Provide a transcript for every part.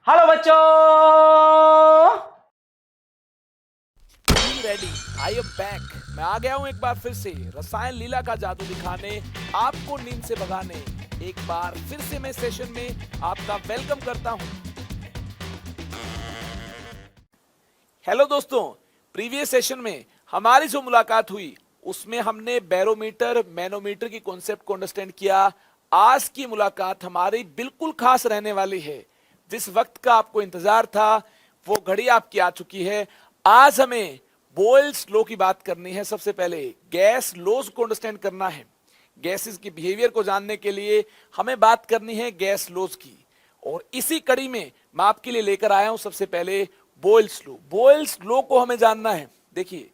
Hello बच्चों। Ready, I am back. मैं आ गया हूँ एक बार फिर से रसायन लीला का जादू दिखाने, आपको नींद से भगाने। एक बार फिर से मैं सेशन में आपका वेलकम करता हूँ। हेलो दोस्तों, प्रीवियस सेशन में हमारी जो मुलाकात हुई उसमें हमने बैरोमीटर मैनोमीटर की कॉन्सेप्ट को अंडरस्टैंड किया। आज की मुलाकात हमारी बिल्कुल खास रहने वाली है। जिस वक्त का आपको इंतजार था वो घड़ी आपकी आ चुकी है। आज हमें बोयल्स लॉ की बात करनी है। सबसे पहले गैस लॉज को अंडरस्टैंड करना है। गैसेस की बिहेवियर को जानने के लिए हमें बात करनी है गैस लॉज की, और इसी कड़ी में मैं आपके लिए लेकर आया हूं सबसे पहले बोयल्स लॉ। बोयल्स लॉ को हमें जानना है। देखिए,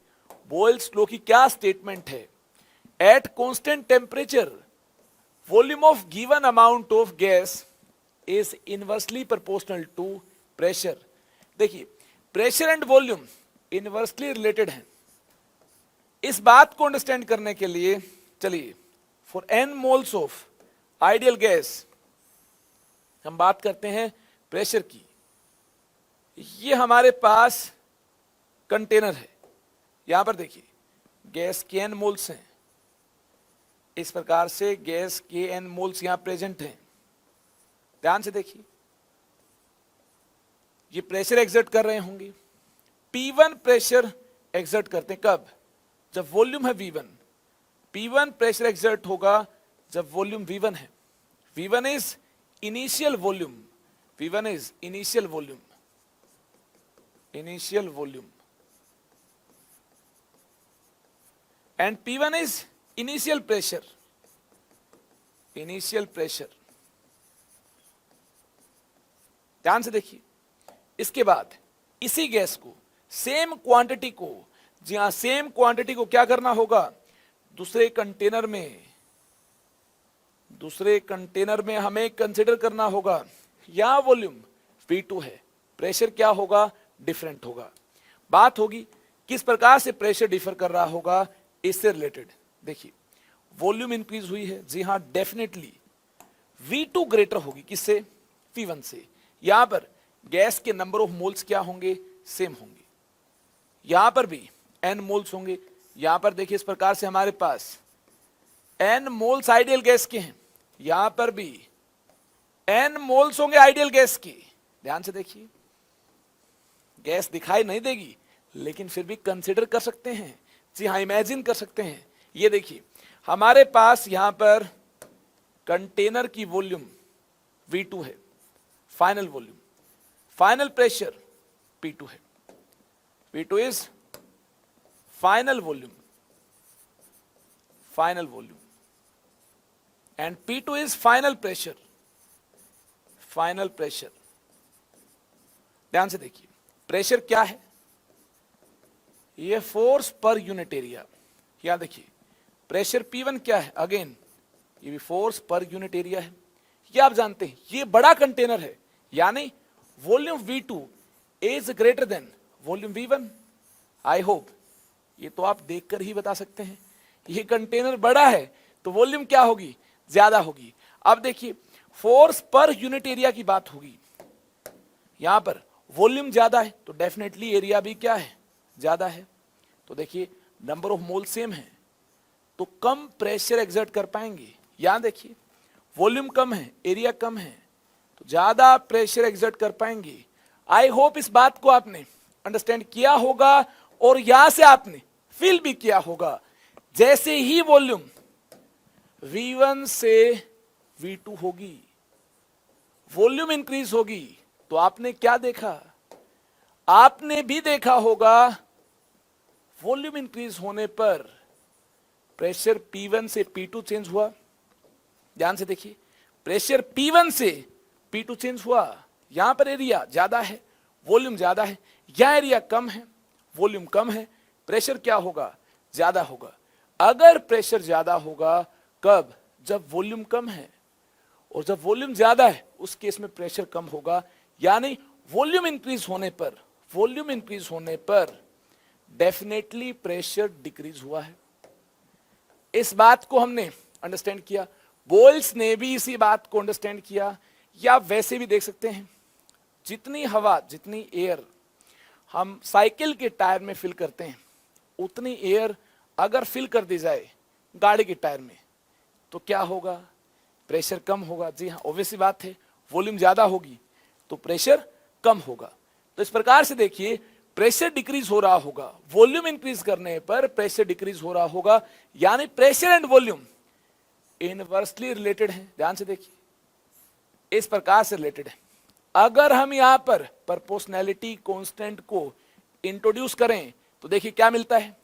बोयल्स लॉ की क्या स्टेटमेंट है। At constant temperature volume of given amount of gas is inversely proportional to pressure. देखिए, pressure and volume inversely related है। इस बात को अंडरस्टैंड करने के लिए चलिए, for n moles of ideal gas हम बात करते हैं प्रेशर की। ये हमारे पास कंटेनर है। यहां पर देखिए, गैस के n मोल्स हैं। इस प्रकार से गैस के n मोल्स यहां प्रेजेंट हैं। ध्यान से देखिए, ये प्रेशर एक्सर्ट कर रहे होंगे। P1 प्रेशर एक्सर्ट करते हैं कब? जब वॉल्यूम है V1। P1 प्रेशर एक्सर्ट होगा जब वॉल्यूम V1 है। V1 is initial volume. V1 is initial volume. Initial volume and P1 is initial pressure. Initial pressure. ध्यान से देखिए, इसके बाद इसी गैस को, सेम क्वांटिटी को, जी हां, सेम क्वांटिटी को क्या करना होगा? दूसरे कंटेनर में हमें कंसिडर करना होगा। यहां वॉल्यूम V2 है, प्रेशर क्या होगा? डिफरेंट होगा। बात होगी किस प्रकार से प्रेशर डिफर कर रहा होगा इससे रिलेटेड। देखिए, वॉल्यूम इंक्रीज हुई है, जी हां, डेफिनेटली V2 ग्रेटर होगी किससे? V1 से। यहां पर गैस के नंबर ऑफ मोल्स क्या होंगे? सेम होंगे। यहां पर भी n मोल्स होंगे। यहां पर देखिए, इस प्रकार से हमारे पास n मोल्स आइडियल गैस के हैं। यहां पर भी n मोल्स होंगे आइडियल गैस के। ध्यान से देखिए, गैस दिखाई नहीं देगी लेकिन फिर भी कंसिडर कर सकते हैं। जी हां, इमेजिन कर सकते हैं। ये देखिए, हमारे पास यहां पर कंटेनर की वॉल्यूम V2 है, final volume, final pressure P2 है। V2 is final volume, final volume and P2 is final pressure, final pressure. ध्यान से देखिए, प्रेशर क्या है? ये फोर्स पर यूनिट एरिया। यहां देखिए, प्रेशर P1 क्या है? अगेन ये भी फोर्स पर यूनिट एरिया है। ये आप जानते हैं, ये बड़ा कंटेनर है, यानी volume V2 is greater then volume V1। I hope ये तो आप देखकर ही बता सकते हैं। ये कंटेनर बड़ा है तो वॉल्यूम क्या होगी? ज्यादा होगी। अब देखिए, फोर्स पर यूनिट एरिया की बात होगी। यहां पर वॉल्यूम ज्यादा है तो डेफिनेटली एरिया भी क्या है? ज्यादा है। तो देखिए, नंबर ऑफ मोल सेम है तो कम प्रेशर एक्सर्ट कर पाएंगे। यहां देखिए, वॉल्यूम कम है, एरिया कम है, तो ज्यादा प्रेशर एक्सर्ट कर पाएंगे। आई होप इस बात को आपने अंडरस्टैंड किया होगा और यहां से आपने फील भी किया होगा। जैसे ही वॉल्यूम V1 से V2 होगी, वॉल्यूम इंक्रीज होगी, तो आपने क्या देखा? आपने भी देखा होगा वॉल्यूम इंक्रीज होने पर प्रेशर P1 से P2 चेंज हुआ। ध्यान से देखिए, प्रेशर P1 से P2 चेंज हुआ। यहां पर एरिया ज्यादा है, वॉल्यूम ज्यादा है। यहां एरिया कम है, वॉल्यूम कम है, प्रेशर क्या होगा? ज्यादा होगा। अगर प्रेशर ज्यादा होगा कब? जब वॉल्यूम कम है, और जब वॉल्यूम ज्यादा है उस केस में प्रेशर कम होगा। यानी वॉल्यूम इंक्रीज होने पर डेफिनेटली प्रेशर डिक्रीज हुआ है। इस बात को हमने अंडरस्टैंड किया। बोयल्स ने भी इसी बात को अंडरस्टैंड किया, या वैसे भी देख सकते हैं। जितनी हवा, जितनी एयर हम साइकिल के टायर में फिल करते हैं, उतनी एयर अगर फिल कर दी जाए गाड़ी के टायर में तो क्या होगा? प्रेशर कम होगा। जी हाँ, ऑब्वियस सी बात है, वॉल्यूम ज्यादा होगी तो प्रेशर कम होगा। तो इस प्रकार से देखिए, प्रेशर डिक्रीज हो रहा होगा, वॉल्यूम इंक्रीज करने पर प्रेशर डिक्रीज हो रहा होगा, यानी pressure and volume inversely related है। ध्यान से देखिए, इस प्रकार से रिलेटेड है। अगर हम यहां पर प्रोपोर्शनैलिटी कांस्टेंट को इंट्रोड्यूस करें तो देखिए क्या मिलता है,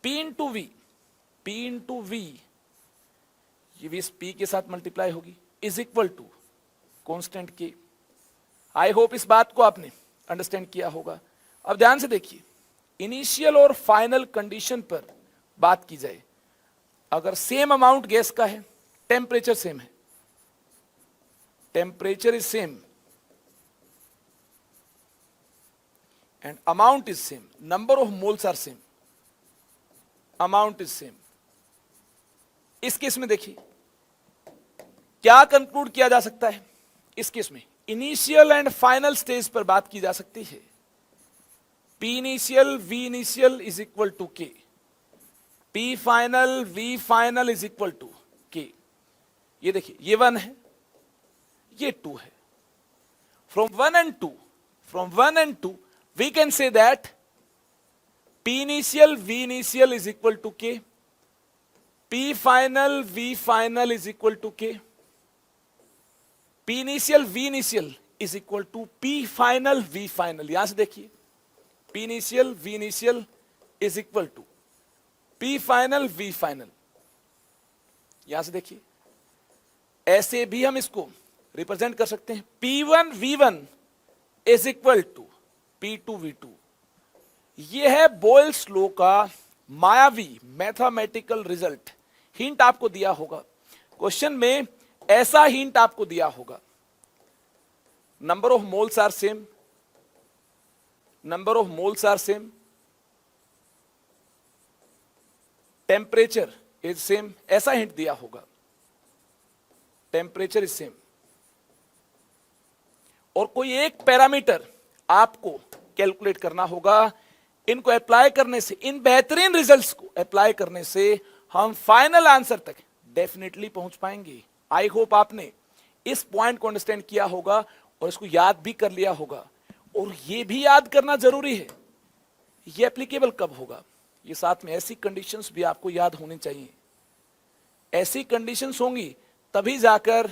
P into v, P into v, ये भी इस P के साथ मल्टीप्लाई होगी, इज इक्वल टू कांस्टेंट के। आई होप इस बात को आपने अंडरस्टैंड किया होगा। अब ध्यान से देखिए, इनिशियल और फाइनल कंडीशन पर बात की जाए, अगर सेम अमाउंट गैस का है, टेम्परेचर सेम है, temperature is same and amount is same, number of moles are same, amount is same, इस केस में देखिए क्या कंक्लूड किया जा सकता है? इस केस में इनिशियल एंड फाइनल स्टेज पर बात की जा सकती है। P initial V initial is equal to K, P final V final is equal to K। ये देखिए, ये 1 है, ये 2 है। From 1 and 2 we can say that P initial V initial is equal to K, P final V final is equal to K, P initial V initial is equal to P final V final। यहां से देखिए, P initial V initial is equal to P final V final। यहां से देखिए, ऐसे भी हम इसको रिप्रेजेंट कर सकते हैं, P1 V1 is equal to P2 V2। यह है बोयल्स लॉ का मायावी मैथमेटिकल रिजल्ट। हिंट आपको दिया होगा क्वेश्चन में, ऐसा हिंट आपको दिया होगा, number of moles are same, number of moles are same, temperature is same, ऐसा हिंट दिया होगा, टेम्परेचर इज सेम। और कोई एक पैरामीटर आपको कैलकुलेट करना होगा। इनको अप्लाई करने से, इन बेहतरीन रिजल्ट्स को अप्लाई करने से हम फाइनल आंसर तक डेफिनेटली पहुंच पाएंगे। आई होप आपने इस पॉइंट को अंडरस्टैंड किया होगा और इसको याद भी कर लिया होगा। और ये भी याद करना जरूरी है, ये एप्लीकेबल कब होगा, ये साथ में ऐसी कंडीशंस भी आपको याद होनी चाहिए। ऐसी कंडीशंस होंगी तभी जाकर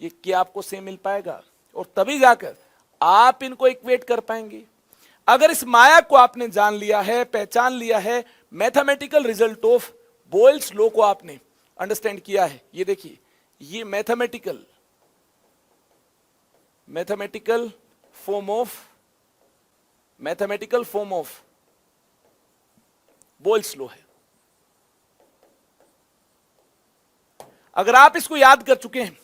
ये क्या आपको सेम मिल पाएगा और तभी जाकर आप इनको इक्वेट कर पाएंगे। अगर इस माया को आपने जान लिया है, पहचान लिया है, mathematical result of Boyle's law को आपने अंडरस्टैंड किया है, ये देखिए, ये mathematical form of Boyle's law है। अगर आप इसको याद कर चुके हैं,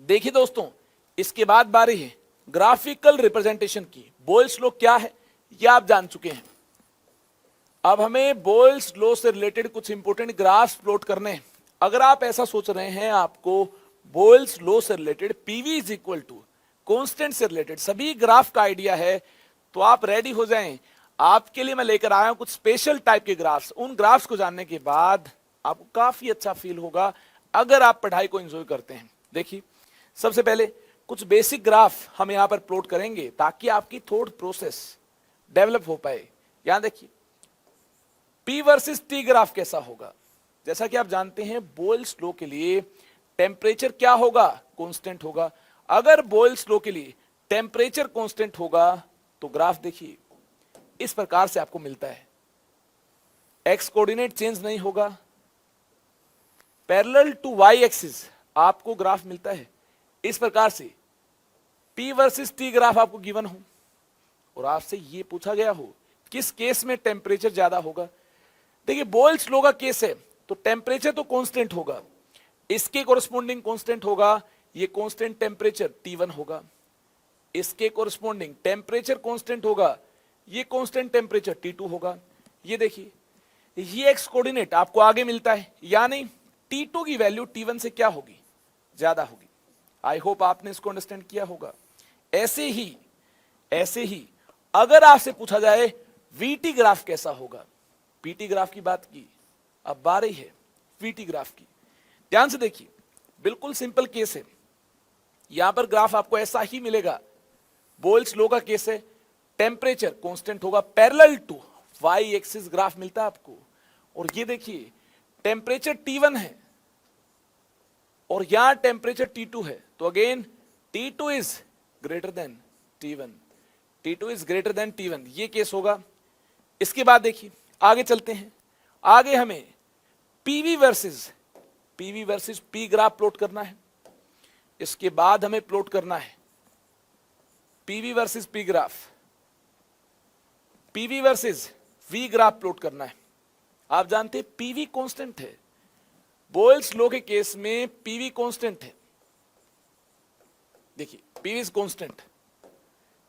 देखिए दोस्तों, इसके बाद बारी है ग्राफिकल रिप्रेजेंटेशन की। बोयल्स लॉ क्या है ये आप जान चुके हैं। अब हमें बोयल्स लॉ से रिलेटेड कुछ इंपॉर्टेंट ग्राफ्स प्लॉट करने हैं। अगर आप ऐसा सोच रहे हैं आपको बोयल्स लॉ से related PV is equal to constant से रिलेटेड सभी ग्राफ का आइडिया है, तो आप रेडी हो जाएं। आपके लिए मैं लेकर आया हूं कुछ स्पेशल टाइप के ग्राफ्स। उन ग्राफ्स को जानने के बाद आपको काफी अच्छा फील होगा अगर आप पढ़ाई को एंजॉय करते हैं। देखिए, सबसे पहले कुछ बेसिक ग्राफ हम यहां पर प्लॉट करेंगे ताकि आपकी थॉट प्रोसेस डेवलप हो पाए। यहां देखिए, P वर्सेस T ग्राफ कैसा होगा। जैसा कि आप जानते हैं, बोयल्स लॉ के लिए टेम्परेचर क्या होगा, कांस्टेंट होगा। अगर बोयल्स लॉ के लिए टेम्परेचर कांस्टेंट होगा तो ग्राफ देखिए इस प्रकार से आपको मिलता है। एक्स कोऑर्डिनेट चेंज नहीं होगा, पैरेलल टू वाई एक्सिस आपको ग्राफ मिलता है इस प्रकार से। P वर्सेस T ग्राफ आपको गिवन हो और आपसे ये पूछा गया हो किस केस में टेम्परेचर ज्यादा होगा। देखिए, बोयल्स लॉ का केस है तो टेम्परेचर तो कांस्टेंट होगा, इसके कोरस्पोंडिंग कांस्टेंट होगा, ये कांस्टेंट टेम्परेचर T1 होगा। इसके कोरस्पोंडिंग टेम्परेचर कांस्टेंट होगा, ये कांस्टेंट टेम्परेचर T2 होगा। ये देखिए, ये एक्स कोऑर्डिनेट आपको आगे मिलता है, यानी T2 की वैल्यू T1 से क्या होगी, ज्यादा होगी। आई होप आपने इसको अंडरस्टैंड किया होगा। ऐसे ही अगर आपसे पूछा जाए वीटी ग्राफ कैसा होगा, पीटी ग्राफ की बात की, अब बारी है वीटी ग्राफ की। ध्यान से देखिए, बिल्कुल सिंपल केस है। यहां पर ग्राफ आपको ऐसा ही मिलेगा। बोयल्स लॉ का केस है, टेम्परेचर कांस्टेंट होगा parallel to y axis graph मिलता है आपको। और ये देखिए टेम्परेचर T1 है और यहां टेम्परेचर T2 है, तो again T2 is greater then T1, T2 is greater then T1, ये केस होगा। इसके बाद देखिए आगे चलते हैं। आगे हमें PV versus P graph plot करना है। इसके बाद हमें प्लॉट करना है PV versus P graph, PV versus V graph plot करना है। आप जानते हैं पीवी कांस्टेंट है, बोयल्स लॉ के केस में पीवी कांस्टेंट है। देखिए पीवी इज कांस्टेंट,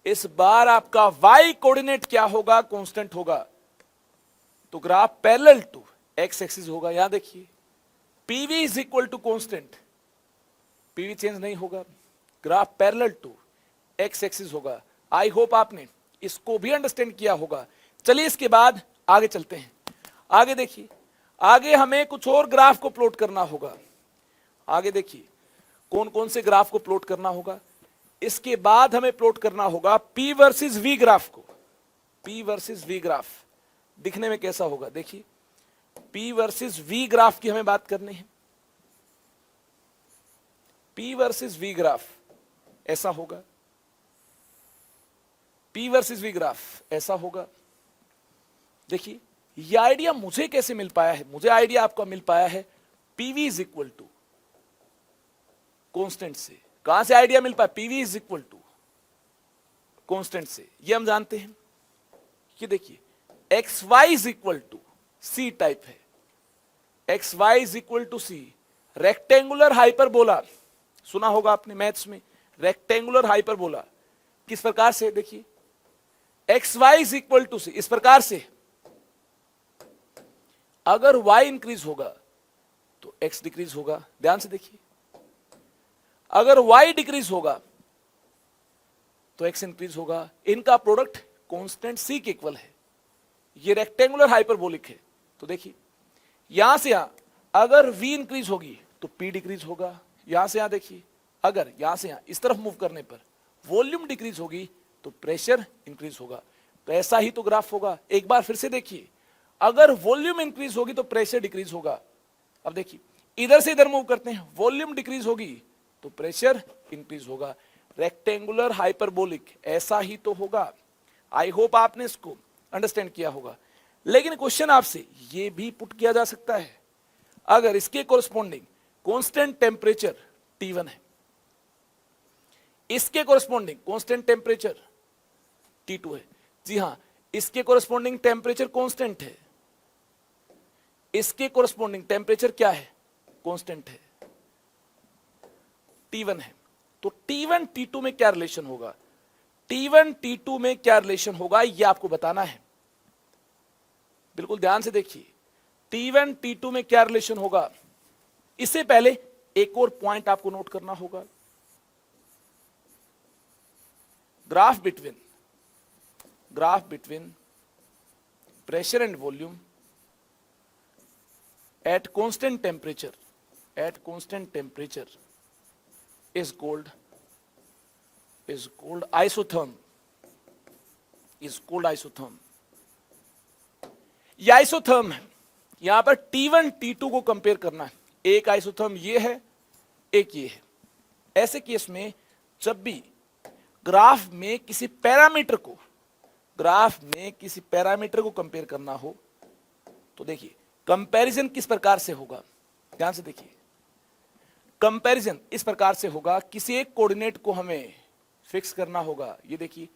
इस बार आपका वाई कोऑर्डिनेट क्या होगा, कांस्टेंट होगा, तो graph parallel to x axis होगा। यहां देखिए PV is equal to constant, PV change नहीं होगा, graph parallel to x axis होगा। आई होप आपने इसको भी अंडरस्टैंड किया होगा। चलिए इसके बाद आगे चलते हैं। आगे देखिए, आगे हमें कुछ और ग्राफ को प्लॉट करना होगा। आगे देखिए कौन कौन से ग्राफ को प्लॉट करना होगा। इसके बाद हमें प्लॉट करना होगा पी वर्सेस वी ग्राफ को। पी वर्सेस वी ग्राफ दिखने में कैसा होगा, देखिए पी वर्सेस वी ग्राफ की हमें बात करनी है। पी वर्सेस वी ग्राफ ऐसा होगा, पी वर्सेस वी ग्राफ ऐसा होगा। देखिए ये आइडिया मुझे कैसे मिल पाया है, मुझे आइडिया आपको मिल पाया है PV is equal to constant से। कहां से आइडिया मिल पाया, PV is equal to constant से। ये हम जानते हैं कि देखिए x y is equal to c type है, x y is equal to c, rectangular hyperbola सुना होगा आपने मैथ्स में, रेक्टेंगुलर हाइपरबोला किस प्रकार से, देखिए x y is equal to c, इस प्रकार से अगर y इंक्रीज होगा तो x डिक्रीज होगा। ध्यान से देखिए, अगर y डिक्रीज होगा तो x इंक्रीज होगा। इनका प्रोडक्ट कांस्टेंट c के इक्वल है। ये रेक्टेंगुलर हाइपरबोलिक है, तो देखिए यहां से यहां अगर v इंक्रीज होगी तो p डिक्रीज होगा। यहां से यहां देखिए, अगर यहां से यहां इस तरफ मूव करने पर वॉल्यूम डिक्रीज होगी तो प्रेशर इंक्रीज होगा। तो ऐसा ही तो ग्राफ होगा। एक बार फिर से देखिए, अगर वॉल्यूम इंक्रीज होगी तो प्रेशर डिक्रीज होगा। अब देखिए इधर से इधर मूव करते हैं, वॉल्यूम डिक्रीज होगी तो प्रेशर इंक्रीज होगा। रेक्टेंगुलर हाइपरबोलिक ऐसा ही तो होगा। आई होप आपने इसको अंडरस्टैंड किया होगा। लेकिन क्वेश्चन आपसे ये भी पुट किया जा सकता है, अगर इसके कोरस्पॉन्डिंग कांस्टेंट टेम्परेचर T1 है, इसके कोरस्पॉन्डिंग कांस्टेंट टेम्परेचर T2 है। जी हां, इसके कोरस्पॉन्डिंग टेम्परेचर कांस्टेंट है, इसके कोरस्पॉन्डिंग टेम्परेचर क्या है, कांस्टेंट है, T1 है। तो T1 T2 में क्या रिलेशन होगा, T1 T2 में क्या रिलेशन होगा, यह आपको बताना है। बिल्कुल ध्यान से देखिए, T1 T2 में क्या रिलेशन होगा। इससे पहले एक और पॉइंट आपको नोट करना होगा, graph between pressure and volume at constant temperature is called isotherm, ये आइसोथर्म है। यहां पर T1 T2 को कंपेयर करना है। एक आइसोथर्म ये है, एक ये है। ऐसे केस में जब भी ग्राफ में किसी पैरामीटर को कंपेयर करना हो तो देखिए कंपैरिजन किस प्रकार से होगा। ध्यान से देखिए, कंपैरिजन इस प्रकार से होगा, किसी एक कोऑर्डिनेट को हमें फिक्स करना होगा। ये देखिए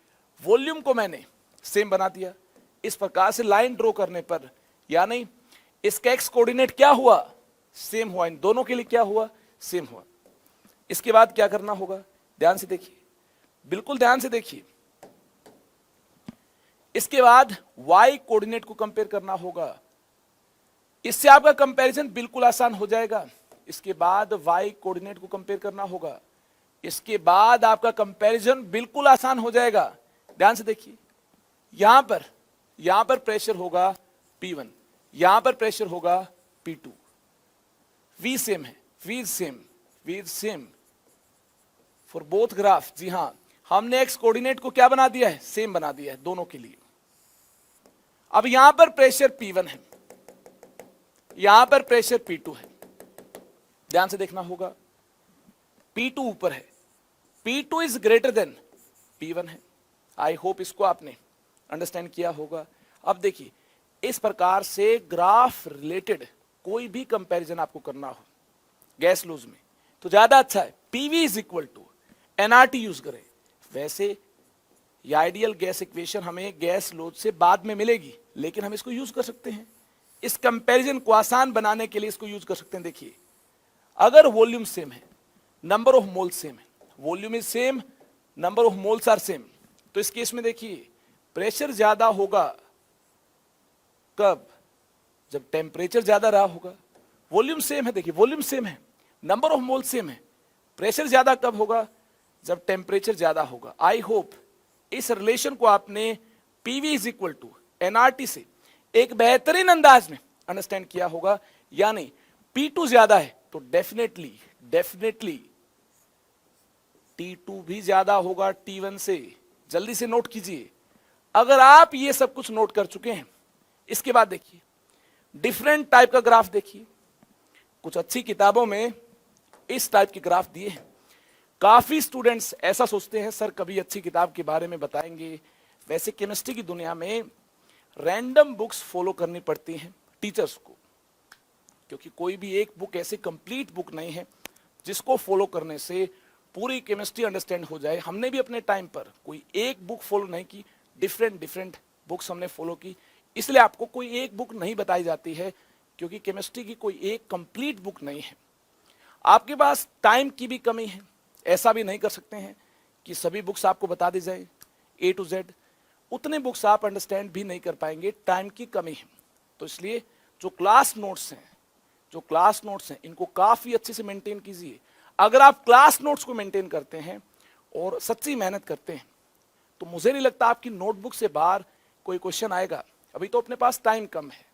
वॉल्यूम को मैंने सेम बना दिया, इस प्रकार से लाइन ड्रॉ करने पर, या नहीं इसका एक्स कोऑर्डिनेट क्या हुआ, सेम हुआ, इन दोनों के लिए क्या हुआ, सेम हुआ। इसके बाद क्या करना होगा, ध्यान से देखिए, बिल्कुल ध्यान से देखिए, इसके बाद y कोऑर्डिनेट को कंपेयर करना होगा। इससे आपका कंपैरिजन बिल्कुल आसान हो जाएगा। इसके बाद y कोऑर्डिनेट को कंपेयर करना होगा, इसके बाद आपका कंपैरिजन बिल्कुल आसान हो जाएगा। ध्यान से देखिए, यहां पर प्रेशर होगा P1, यहां पर प्रेशर होगा P2। V सेम है, V same for both graph. जी हां, हमने एक्स कोऑर्डिनेट को क्या बना दिया है, सेम बना दिया है दोनों के लिए। अब यहां पर प्रेशर P1 है, यहां पर प्रेशर P2 है। ध्यान से देखना होगा, P2 ऊपर है, P2 is greater then P1 है। आई होप इसको आपने अंडरस्टैंड किया होगा। अब देखिए, इस प्रकार से ग्राफ रिलेटेड कोई भी कंपैरिजन आपको करना हो गैस लूज में तो ज्यादा अच्छा है PV is equal to NRT use करें। वैसे ये आइडियल गैस इक्वेशन हमें गैस लोड से बाद में मिलेगी, लेकिन हम इसको यूज कर सकते हैं। इस कंपैरिजन को आसान बनाने के लिए इसको यूज कर सकते हैं। देखिए, अगर वॉल्यूम सेम है, नंबर ऑफ मोल सेम है, volume is same, number of moles are same, तो इस केस में देखिए प्रेशर ज्यादा होगा कब, जब टेम्परेचर ज्यादा रहा होगा। वॉल्यूम सेम है, देखिए वॉल्यूम सेम है, नंबर ऑफ मोल सेम है, प्रेशर ज्यादा कब होगा, जब टेम्परेचर ज्यादा होगा। आई होप इस रिलेशन को आपने PV is equal to NRT से एक बेहतरीन अंदाज में अंडरस्टैंड किया होगा। यानी P2 ज्यादा है तो डेफिनेटली T2 भी ज्यादा होगा T1 से। जल्दी से नोट कीजिए। अगर आप ये सब कुछ नोट कर चुके हैं, इसके बाद देखिए डिफरेंट टाइप का ग्राफ देखिए। कुछ अच्छी किताबों में इस टाइप के ग्राफ दिए हैं। काफी स्टूडेंट्स ऐसा सोचते हैं सर कभी अच्छी किताब के बारे में बताएंगे। वैसे केमिस्ट्री की दुनिया में रैंडम बुक्स फॉलो करनी पड़ती हैं टीचर्स को, क्योंकि कोई भी एक बुक ऐसी कंप्लीट बुक नहीं है जिसको फॉलो करने से पूरी केमिस्ट्री अंडरस्टैंड हो जाए। हमने भी अपने टाइम पर कोई एक बुक फॉलो नहीं की, डिफरेंट बुक्स हमने फॉलो की। इसलिए आपको कोई एक बुक नहीं बताई जाती है, क्योंकि केमिस्ट्री की कोई एक कंप्लीट बुक नहीं है। आपके पास टाइम की भी कमी है, ऐसा भी नहीं कर सकते हैं कि सभी बुक्स आपको बता दी जाए A to Z। उतने बुक्स आप अंडरस्टैंड भी नहीं कर पाएंगे, टाइम की कमी है। तो इसलिए जो क्लास नोट्स हैं इनको काफी अच्छे से मेंटेन कीजिए। अगर आप क्लास नोट्स को मेंटेन करते हैं और सच्ची मेहनत करते हैं तो मुझे नहीं लगता आपकी नोटबुक से बाहर कोई क्वेश्चन आएगा। अभी तो अपने पास टाइम कम है।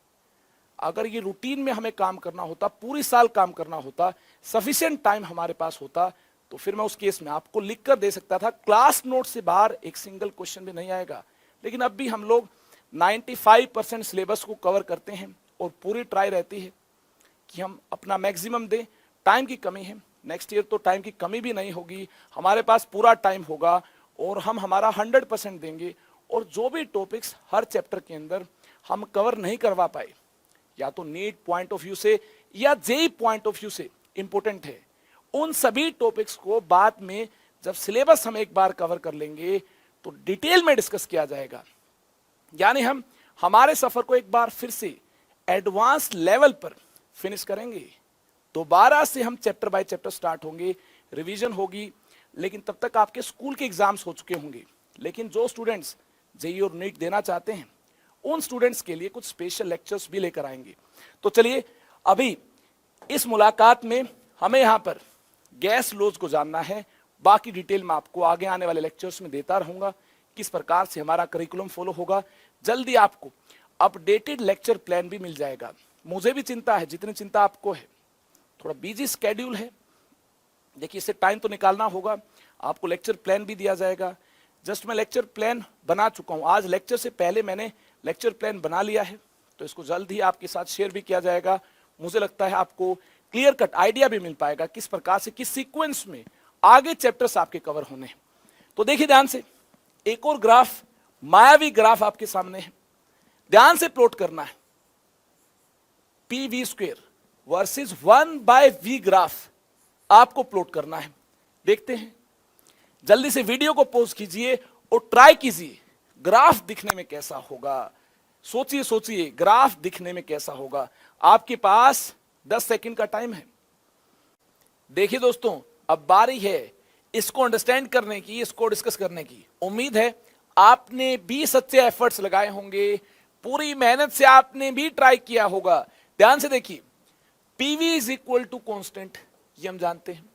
अगर ये रूटीन में हमें काम करना होता, पूरी साल काम करना होता, सफिशिएंट टाइम हमारे पास होता, तो फिर मैं उस केस में आपको लिख कर दे सकता था क्लास नोट से बाहर एक सिंगल क्वेश्चन भी नहीं आएगा। लेकिन अब भी हम लोग 95% सिलेबस को कवर करते हैं और पूरी ट्राई रहती है कि हम अपना मैक्सिमम दें। टाइम की कमी है, नेक्स्ट ईयर तो टाइम की कमी भी नहीं होगी, हमारे पास पूरा टाइम होगा और हम हमारा 100% देंगे। और जो भी टॉपिक्स हर चैप्टर के अंदर हम कवर नहीं करवा पाए, या तो नीट पॉइंट ऑफ व्यू से या जेई पॉइंट ऑफ व्यू से इंपॉर्टेंट है, उन सभी टॉपिक्स को बाद में जब सिलेबस हम एक बार कवर कर लेंगे तो डिटेल में डिस्कस किया जाएगा। यानी हम हमारे सफर को एक बार फिर से एडवांस लेवल पर फिनिश करेंगे। दोबारा से हम चैप्टर बाय चैप्टर स्टार्ट होंगे, रिवीजन होगी, लेकिन तब तक आपके स्कूल के एग्जाम्स हो चुके होंगे। लेकिन जो स्टूडेंट्स जेईई और नीट देना चाहते हैं उन स्टूडेंट्स के लिए कुछ स्पेशल लेक्चर्स भी लेकर आएंगे। तो चलिए, अभी इस मुलाकात में हमें यहाँ पर गैस लॉज को जानना है। बाकी डिटेल में आपको आगे आने वाले लेक्चर्स में देता रहूंगा किस प्रकार से हमारा करिकुलम फॉलो होगा। जल्दी आपको अपडेटेड लेक्चर प्लान भी मिल जाएगा। मुझे भी चिंता है जितनी चिंता आपको है, थोड़ा बिजी स्केड्यूल है। देखिए, इससे टाइम तो निकालना होगा। आपको लेक्चर प्लान भी दिया जाएगा। जस्ट मैं लेक्चर प्लान बना चुका हूं, आज लेक्चर से पहले मैंने लेक्चर प्लान बना लिया है, तो इसको जल्द ही आपके साथ शेयर भी किया जाएगा। मुझे लगता है आपको क्लियर कट आइडिया भी मिल पाएगा किस प्रकार से, किस सीक्वेंस में आगे चैप्टर्स आपके कवर होने हैं। तो देखिए ध्यान से, एक और ग्राफ, मायावी ग्राफ आपके सामने है। ध्यान से प्लॉट करना है। PV² वर्सेस 1/V ग्राफ आपको प्लॉट करना है। देखते हैं, जल्दी से वीडियो को पॉज कीजिए और ट्राई कीजिए ग्राफ दिखने में कैसा होगा। सोचिए ग्राफ दिखने में कैसा होगा। आपके पास 10 सेकंड का टाइम है। देखिए दोस्तों, अब बारी है इसको अंडरस्टैंड करने की, इसको डिस्कस करने की। उम्मीद है आपने भी सच्चे एफर्ट्स लगाए होंगे, पूरी मेहनत से आपने भी ट्राई किया होगा। ध्यान से देखिए, PV is equal to constant, ये हम जानते हैं।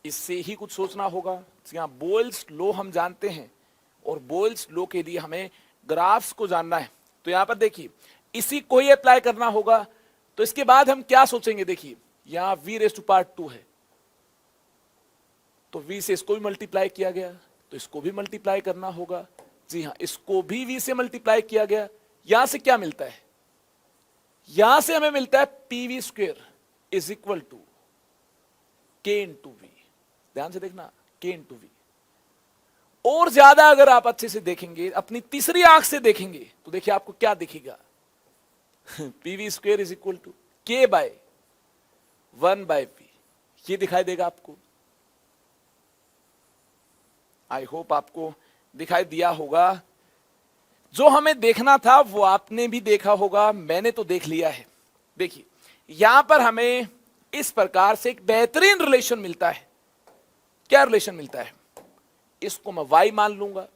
इससे ही कुछ सोचना होगा। यहाँ बोयल्स लॉ हम जानते हैं और बोयल्स लॉ के लिए हमें ग्राफ्स को जानना है। तो यहां पर देखिए इसी को ही अप्लाई करना होगा। तो इसके बाद हम क्या सोचेंगे, देखिए यहां v⁻² है, तो v से इसको भी मल्टीप्लाई किया गया, तो इसको भी मल्टीप्लाई करना होगा। जी हां, इसको भी v से मल्टीप्लाई किया गया। यहां से क्या मिलता है, यहां से हमें मिलता है pv² is equal to k into v. ध्यान से देखना, k इंटू वी। और ज्यादा अगर आप अच्छे से देखेंगे, अपनी तीसरी आंख से देखेंगे, तो देखिए आपको क्या दिखेगा, pv² is equal to k/1/v, ये दिखाई देगा आपको। आई होप आपको दिखाई दिया होगा। जो हमें देखना था वो आपने भी देखा होगा, मैंने तो देख लिया है। देखिए यहां पर हमें इस प्रकार से एक बेहतरीन रिलेशन मिलता है। क्या रिलेशन मिलता है, इसको मैं y मान लूंगा,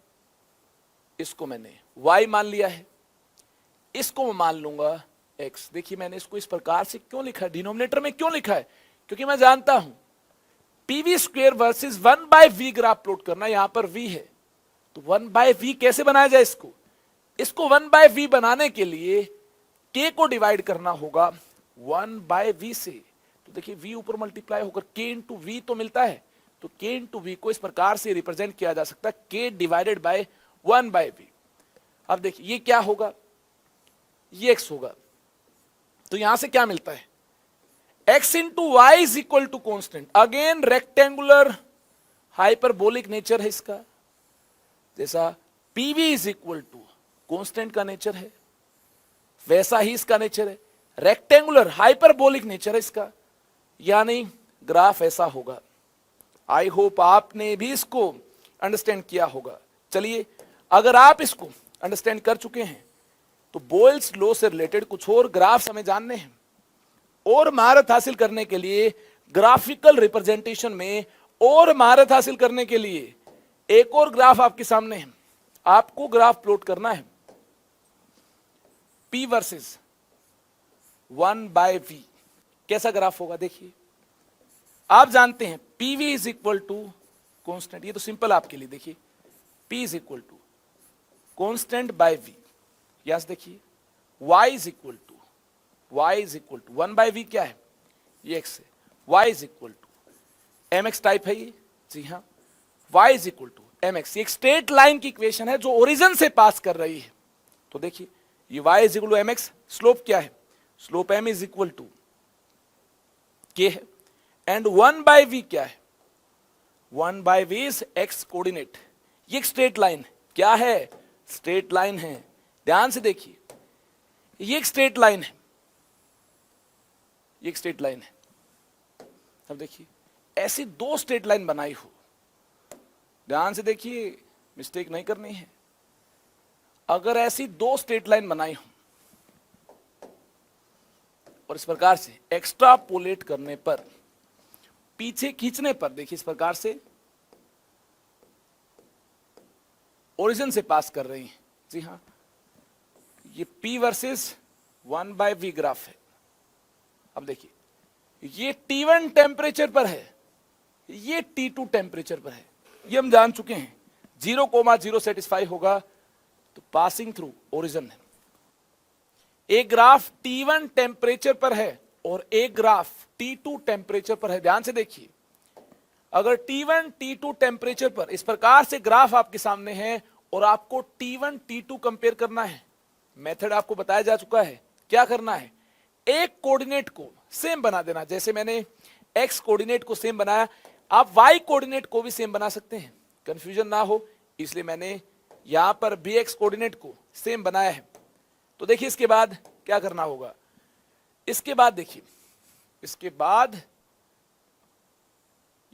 इसको मैंने y मान लिया है, इसको मैं मान लूंगा x। देखिए मैंने इसको इस प्रकार से क्यों लिखा है, डिनोमिनेटर में क्यों लिखा है, क्योंकि मैं जानता हूं pv² versus 1/v graph plot करना। यहां पर v है, तो 1/v कैसे बनाया जाए, इसको 1/v बनाने के लिए k को डिवाइड करना होगा 1/v से। तो देखिए v ऊपर मल्टीप्लाई होकर k इंटू वी तो मिलता है, तो k इंटू वी को इस प्रकार से रिप्रेजेंट किया जा सकता है k डिवाइडेड बाय 1/v। अब देखिए ये क्या होगा, ये x होगा। तो यहां से क्या मिलता है, x into y is equal to constant. Again rectangular hyperbolic nature है इसका, जैसा pv is equal to constant का नेचर है, वैसा ही इसका नेचर है। रेक्टेंगुलर हाइपरबोलिक नेचर है इसका, यानी ग्राफ ऐसा होगा। आई होप आपने भी इसको अंडरस्टैंड किया होगा। चलिए अगर आप इसको अंडरस्टैंड कर चुके हैं तो बोयल्स लॉ से रिलेटेड कुछ और ग्राफ्स हमें जानने हैं, और महारत हासिल करने के लिए ग्राफिकल रिप्रेजेंटेशन में और महारत हासिल करने के लिए एक और ग्राफ आपके सामने है। आपको ग्राफ प्लॉट करना है p वर्सेस 1/v। कैसा ग्राफ होगा, देखिए आप जानते हैं pv is equal to constant, ये तो सिंपल आपके लिए। देखिए p is equal to constant by v। Yes देखिए y is equal to 1/v क्या है, ये x है, y is equal to mx type है ये। जी हाँ, y is equal to mx, एक स्ट्रेट लाइन की इक्वेशन है जो ओरिजिन से पास कर रही है। तो देखिए ये y is equal to mx, slope क्या है, slope m is equal to k है, एंड 1/v क्या है, 1/v इज x कोऑर्डिनेट। ये एक स्ट्रेट लाइन क्या है, स्ट्रेट लाइन है। ध्यान से देखिए ये एक स्ट्रेट लाइन है, ये एक स्ट्रेट लाइन है। अब देखिए ऐसी दो स्ट्रेट लाइन बनाई हो, ध्यान से देखिए मिस्टेक नहीं करनी है। अगर ऐसी दो स्ट्रेट लाइन बनाई हो और इस प्रकार से एक्स्ट्रापोलेट करने पर, पीछे खींचने पर, देखिए इस प्रकार से ओरिजिन से पास कर रही है। जी हां, ये p वर्सेस 1/v ग्राफ है। अब देखिए ये T1 टेम्परेचर पर है, ये T2 टेम्परेचर पर है, ये हम जान चुके हैं। 0,0 सेटिस्फाई होगा तो पासिंग थ्रू ओरिजिन है। एक ग्राफ T1 टेम्परेचर पर है और एक ग्राफ T2 टेम्परेचर पर है। ध्यान से देखिए, अगर T1 T2 टेम्परेचर पर इस प्रकार से ग्राफ आपके सामने है और आपको T1 T2 कंपेयर करना है, मेथड आपको बताया जा चुका है। क्या करना है, एक कोऑर्डिनेट को सेम बना देना। जैसे मैंने x कोऑर्डिनेट को सेम बनाया, आप y कोऑर्डिनेट को भी सेम बना सकते हैं, कंफ्यूजन ना हो इसलिए मैंने यहां पर bx कोऑर्डिनेट को सेम बनाया है। तो देखिए इसके बाद क्या करना होगा, इसके बाद देखिए, इसके बाद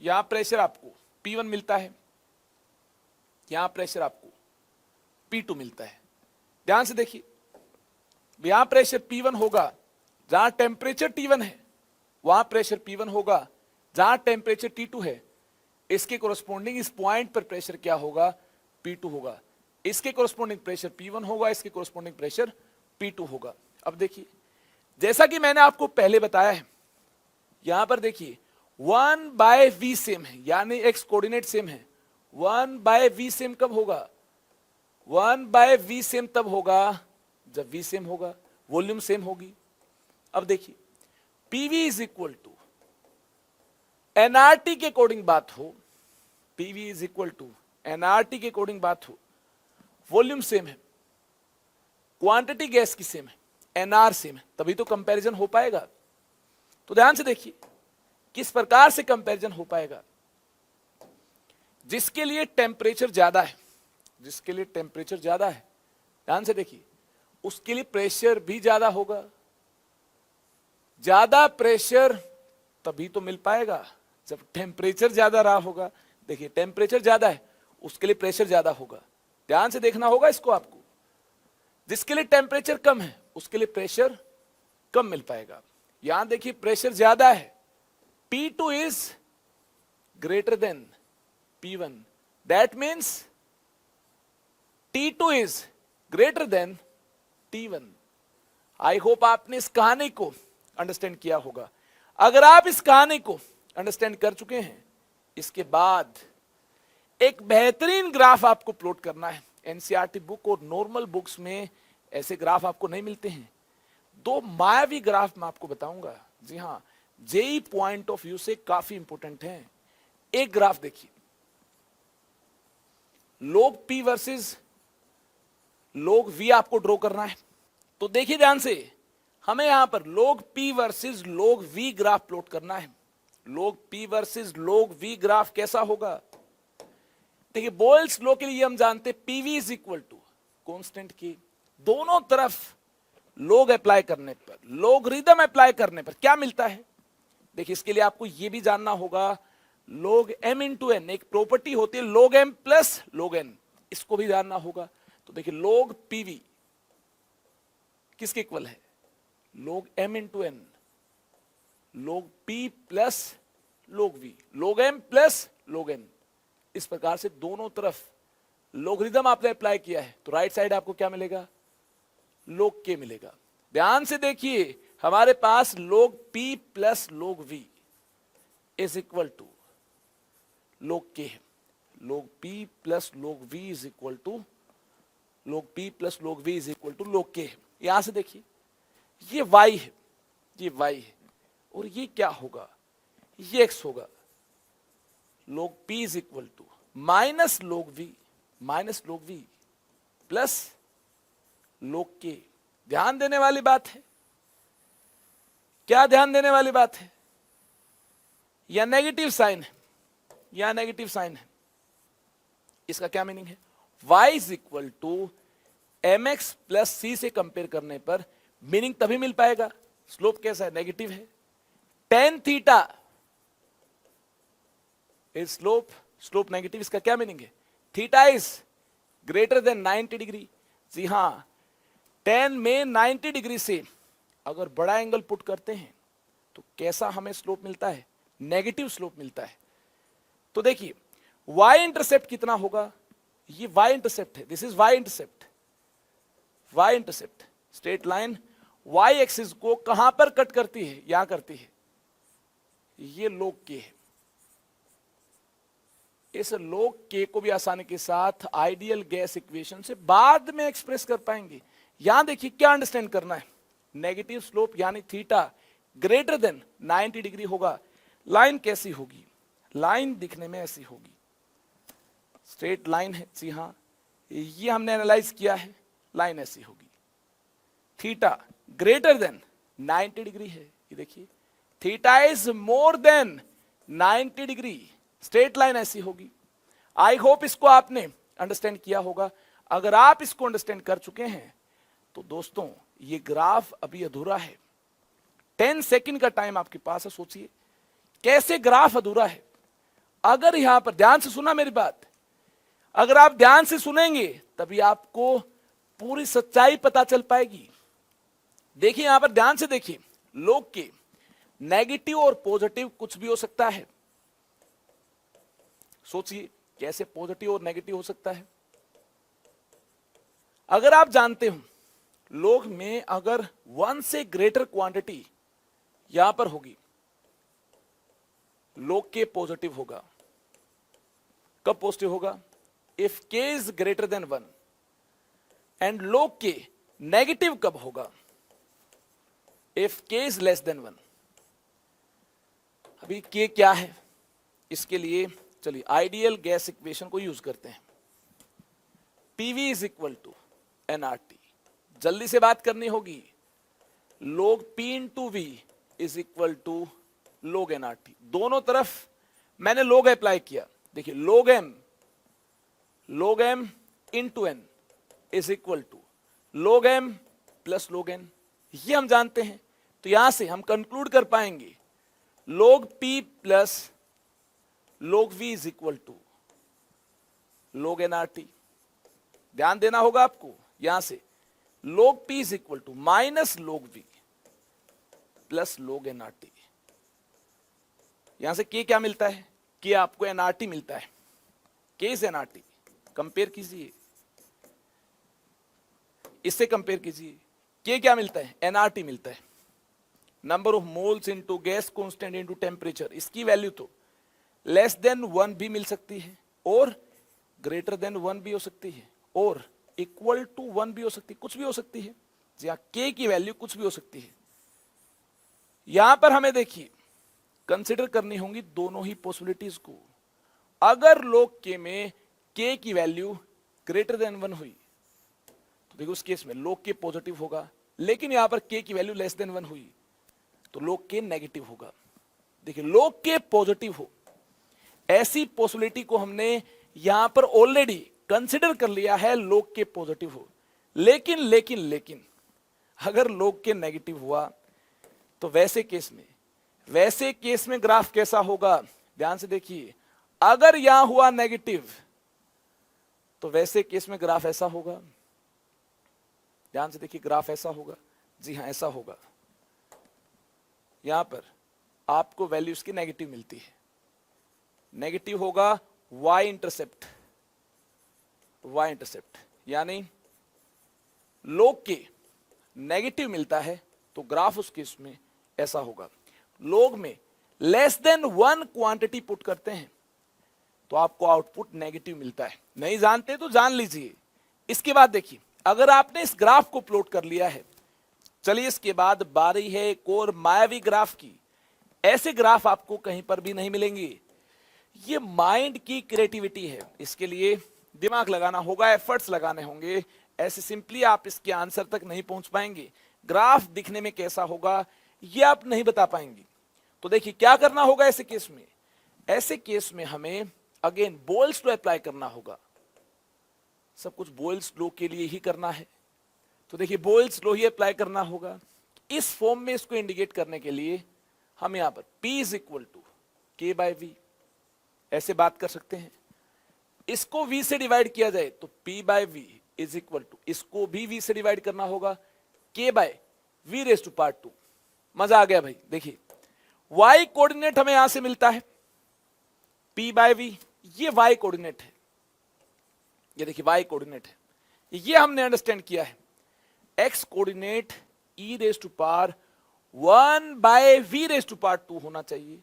यहां प्रेशर आपको P1 मिलता है, यहां प्रेशर आपको P2 मिलता है। ध्यान से देखिए, यहां प्रेशर P1 होगा जहां टेम्परेचर T1 है, वहां प्रेशर P1 होगा जहां टेम्परेचर T2 है। इसके कोरस्पोंडिंग इस पॉइंट पर प्रेशर क्या होगा, P2 होगा। इसके कोरस्पोंडिंग प्रेशर P1 होगा, इसके कोरस्पोंडिंग प्रेशर P2 होगा। अब देखिए जैसा कि मैंने आपको पहले बताया है, यहां पर देखिए 1/v सेम है, यानी x कोऑर्डिनेट सेम है। 1/v सेम कब होगा? 1/v सेम तब होगा जब v सेम होगा, वॉल्यूम सेम होगी। अब देखिए PV is equal to NRT के अकॉर्डिंग बात हो, PV is equal to NRT के अकॉर्डिंग बात हो, वॉल्यूम सेम है, क्वांटिटी गैस की सेम है, एनआर सेम है, तभी तो कंपैरिजन हो पाएगा। तो ध्यान से देखिए किस प्रकार से कंपैरिजन हो पाएगा। जिसके लिए टेम्परेचर ज्यादा है, जिसके लिए टेम्परेचर ज्यादा है, ध्यान से देखिए, उसके लिए प्रेशर भी ज्यादा होगा। ज्यादा प्रेशर तभी तो मिल पाएगा जब टेम्परेचर ज्यादा रहा होगा। देखिए टेम्परेचर ज्यादा है, उसके लिए प्रेशर ज्यादा होगा। ध्यान से देखना होगा इसको आपको। जिसके लिए टेम्परेचर कम है उसके लिए प्रेशर कम मिल पाएगा। यहां देखिए प्रेशर ज्यादा है, P2 is greater then P1, that means T2 is greater then T1। I hope आपने इस कहानी को अंडरस्टैंड किया होगा। अगर आप इस कहानी को अंडरस्टैंड कर चुके हैं, इसके बाद एक बेहतरीन ग्राफ आपको प्लॉट करना है। एनसीईआरटी बुक और नॉर्मल बुक्स में ऐसे ग्राफ आपको नहीं मिलते हैं। दो मायावी ग्राफ मैं आपको बताऊंगा, जी हां, जेई पॉइंट ऑफ व्यू से काफी इंपोर्टेंट है। एक ग्राफ देखिए, लोग P वर्सेस लोग V आपको ड्रॉ करना है। तो देखिए ध्यान से, हमें यहां पर लोग P वर्सेस लोग V ग्राफ प्लॉट करना है। लोग P वर्सेस लोग V ग्राफ कैसा होगा? देखिए बोयल्स लॉ के लिए हम जानते हैं PV is equal to constant की, दोनों तरफ लोग अप्लाई करने पर, लोगरिथम अप्लाई करने पर क्या मिलता है? देखिए इसके लिए आपको यह भी जानना होगा, log m इंटू एन एक प्रॉपर्टी होती है log m plus log n, इसको भी जानना होगा। तो देखिए log PV किसके इक्वल है? log m into n, log P plus log V, log m plus log n। इस प्रकार से दोनों तरफ लोगरिथम आपने अप्लाई किया है तो राइट साइड आपको क्या मिलेगा? log k मिलेगा। ध्यान से देखिए, हमारे पास log P plus log V is equal to log k है। log P plus log V is equal to log P plus log V is equal to log k है। यहां से देखिए ये y है, ये y है, और ये क्या होगा? ये x होगा। log P is equal to minus log V, minus log V plus log k। ध्यान देने वाली बात है, क्या ध्यान देने वाली बात है? या नेगेटिव साइन है, या नेगेटिव साइन है। इसका क्या मीनिंग है? y is equal to mx plus c से कंपेयर करने पर मीनिंग तभी मिल पाएगा, स्लोप कैसा है? नेगेटिव है। tan theta is slope, slope negative, इसका क्या मीनिंग है? Theta is greater than 90 degree. जी हां, tan में 90 डिग्री से अगर बड़ा एंगल पुट करते हैं तो कैसा हमें स्लोप मिलता है? नेगेटिव स्लोप मिलता है। तो देखिए y इंटरसेप्ट कितना होगा? ये y इंटरसेप्ट है, this is y intercept. y intercept straight line y axis को कहां पर कट करती है? यहां करती है। ये log k है। इस log k को भी आसानी के साथ आइडियल गैस इक्वेशन से बाद में एक्सप्रेस कर पाएंगे। यहां देखिए क्या अंडरस्टैंड करना है, नेगेटिव स्लोप यानी थीटा ग्रेटर देन 90 डिग्री होगा। लाइन कैसी होगी? लाइन दिखने में ऐसी होगी, स्ट्रेट लाइन है। जी हां, ये हमने एनालाइज किया है, लाइन ऐसी होगी। थीटा ग्रेटर देन 90 डिग्री है, ये देखिए theta is more than 90 degree, straight line ऐसी होगी। आई होप इसको आपने अंडरस्टैंड किया होगा। अगर आप इसको अंडरस्टैंड कर चुके हैं तो दोस्तों ये ग्राफ अभी अधूरा है। 10 सेकंड का टाइम आपके पास है, सोचिए कैसे ग्राफ अधूरा है। अगर यहां पर ध्यान से सुना मेरी बात, अगर आप ध्यान से सुनेंगे तभी आपको पूरी सच्चाई पता चल पाएगी। देखिए यहां पर ध्यान से देखिए, लोग के नेगेटिव और पॉजिटिव कुछ भी हो सकता है। सोचिए कैसे पॉजिटिव और नेगेटिव हो सकता है। अगर आप जानते हो लोग में अगर 1 से ग्रेटर क्वांटिटी यहां पर होगी, log k पॉजिटिव होगा। कब पॉजिटिव होगा? If k is greater than 1। And log k negative कब होगा? If k is less than 1। अभी k क्या है? इसके लिए चलिए आइडियल गैस इक्वेशन को यूज करते हैं। PV is equal to nRT। जल्दी से बात करनी होगी। log P into v is equal to log nRT। दोनों तरफ मैंने log अप्लाई किया। देखिए log m into n is equal to log m plus log n। ये हम जानते हैं, तो यहां से हम कंक्लूड कर पाएंगे log P plus log v is equal to log nRT। ध्यान देना होगा आपको, यहां से log P is equal to minus log v plus log nRT। यहां से k क्या मिलता है? k आपको nRT मिलता है। k is nRT। कंपेयर कीजिए, इससे कंपेयर कीजिए। k क्या मिलता है? nRT मिलता है। Number of moles into gas constant into temperature. इसकी वैल्यू तो लेस देन 1 भी मिल सकती है और ग्रेटर देन 1 भी हो सकती है और इक्वल टू 1 भी हो सकती है, कुछ भी हो सकती है। जी हाँ, k की वैल्यू कुछ भी हो सकती है। यहां पर हमें देखिए कंसिडर करनी होंगी दोनों ही पॉसिबिलिटीज को। अगर log k में k की वैल्यू ग्रेटर देन 1 हुई तो देखो उस केस में log k पॉजिटिव होगा, लेकिन यहां पर k की वैल्यू लेस देन 1 हुई तो log k नेगेटिव होगा। देखिए log k पॉजिटिव हो, ऐसी पॉसिबिलिटी को हमने यहां पर ऑलरेडी कंसिडर कर लिया है log k पॉजिटिव हो। लेकिन अगर log k नेगेटिव हुआ तो वैसे केस में ग्राफ कैसा होगा? ध्यान से देखिए, अगर यहां हुआ नेगेटिव तो वैसे केस में ग्राफ ऐसा होगा। ध्यान से देखिए, ग्राफ ऐसा होगा। जी हां, ऐसा होगा। यहां पर आपको वैल्यू इसकी नेगेटिव मिलती है। नेगेटिव होगा y इंटरसेप्ट, यानी log k नेगेटिव मिलता है तो ग्राफ उस केस में ऐसा होगा। log में लेस देन 1 क्वांटिटी पुट करते हैं तो आपको आउटपुट नेगेटिव मिलता है। नहीं जानते तो जान लीजिए। इसके बाद देखिए, अगर आपने इस ग्राफ को प्लॉट कर लिया है, चलिए इसके बाद बारी है एक और मायावी ग्राफ की। ऐसे ग्राफ आपको कहीं पर भी नहीं मिलेंगे। ये माइंड की क्रिएटिविटी है, इसके लिए दिमाग लगाना होगा, एफर्ट्स लगाने होंगे। ऐसे सिंपली आप इसके आंसर तक नहीं पहुंच पाएंगे। ग्राफ दिखने में कैसा होगा ये आप नहीं बता पाएंगे। तो देखिए क्या करना होगा ऐसे केस में हमें अगेन बोयल्स लॉ अप्लाई करना होगा। सब कुछ बोयल्स लॉ के लिए ही करना है, तो देखिए बोयल्स लॉ ही अप्लाई करना होगा। इस फॉर्म में इसको इंडिकेट करने के लिए हम यहां पर P is equal to K by V ऐसे बात कर सकते हैं। इसको V से डिवाइड किया जाए तो P by V is equal to, इसको भी V से डिवाइड करना होगा, K by V raise to power 2। मजा आ गया भाई। देखिए y कोऑर्डिनेट हमें यहां से मिलता है P बाय V, ये y कोऑर्डिनेट है। ये देखिए y कोऑर्डिनेट है, ये हमने अंडरस्टैंड किया है। x coordinate e raise to power 1 by v raise to power 2 होना चाहिए।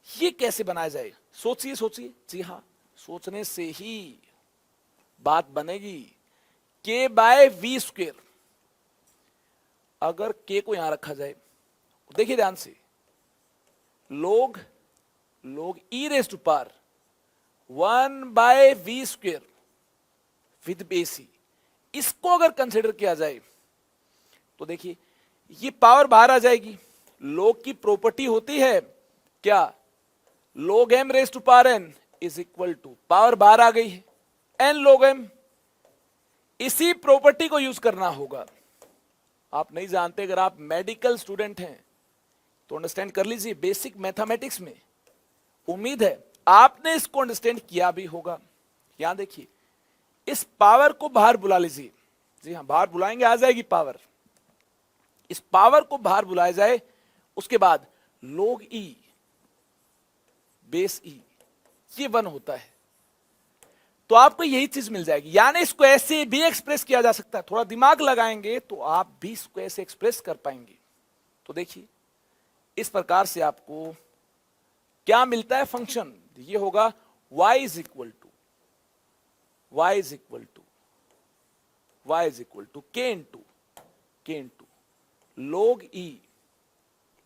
ये कैसे बनाया जाए? सोचिए। जी हाँ, सोचने से ही बात बनेगी। k बाय वी स्क्वेयर, अगर k को यहां रखा जाए, देखिए ध्यान से, log e raise to power 1 by v square with base e, इसको अगर कंसिडर किया जाए तो देखिए ये पावर बाहर आ जाएगी। log की प्रॉपर्टी होती है क्या? log m raise to power n is equal to, power बाहर आ गई है, n log m। इसी प्रॉपर्टी को यूज करना होगा। आप नहीं जानते, अगर आप मेडिकल स्टूडेंट हैं तो अंडरस्टैंड कर लीजिए, बेसिक मैथमेटिक्स में उम्मीद है आपने इसको अंडरस्टैंड किया भी होगा। यहां देखिए, इस पावर को बाहर बुला लीजिए। जी हां, बाहर बुलाएंगे, आ जाएगी पावर। इस पावर को बाहर बुलाया जाए, उसके बाद log e बेस ई, ये 1 होता है, तो आपको यही चीज मिल जाएगी। यानी इसको ऐसे भी एक्सप्रेस किया जा सकता है। थोड़ा दिमाग लगाएंगे तो आप भी इसको ऐसे एक्सप्रेस कर पाएंगे। तो देखिए इस प्रकार से आपको क्या मिलता है फंक्शन, ये होगा y is equal to k into log e,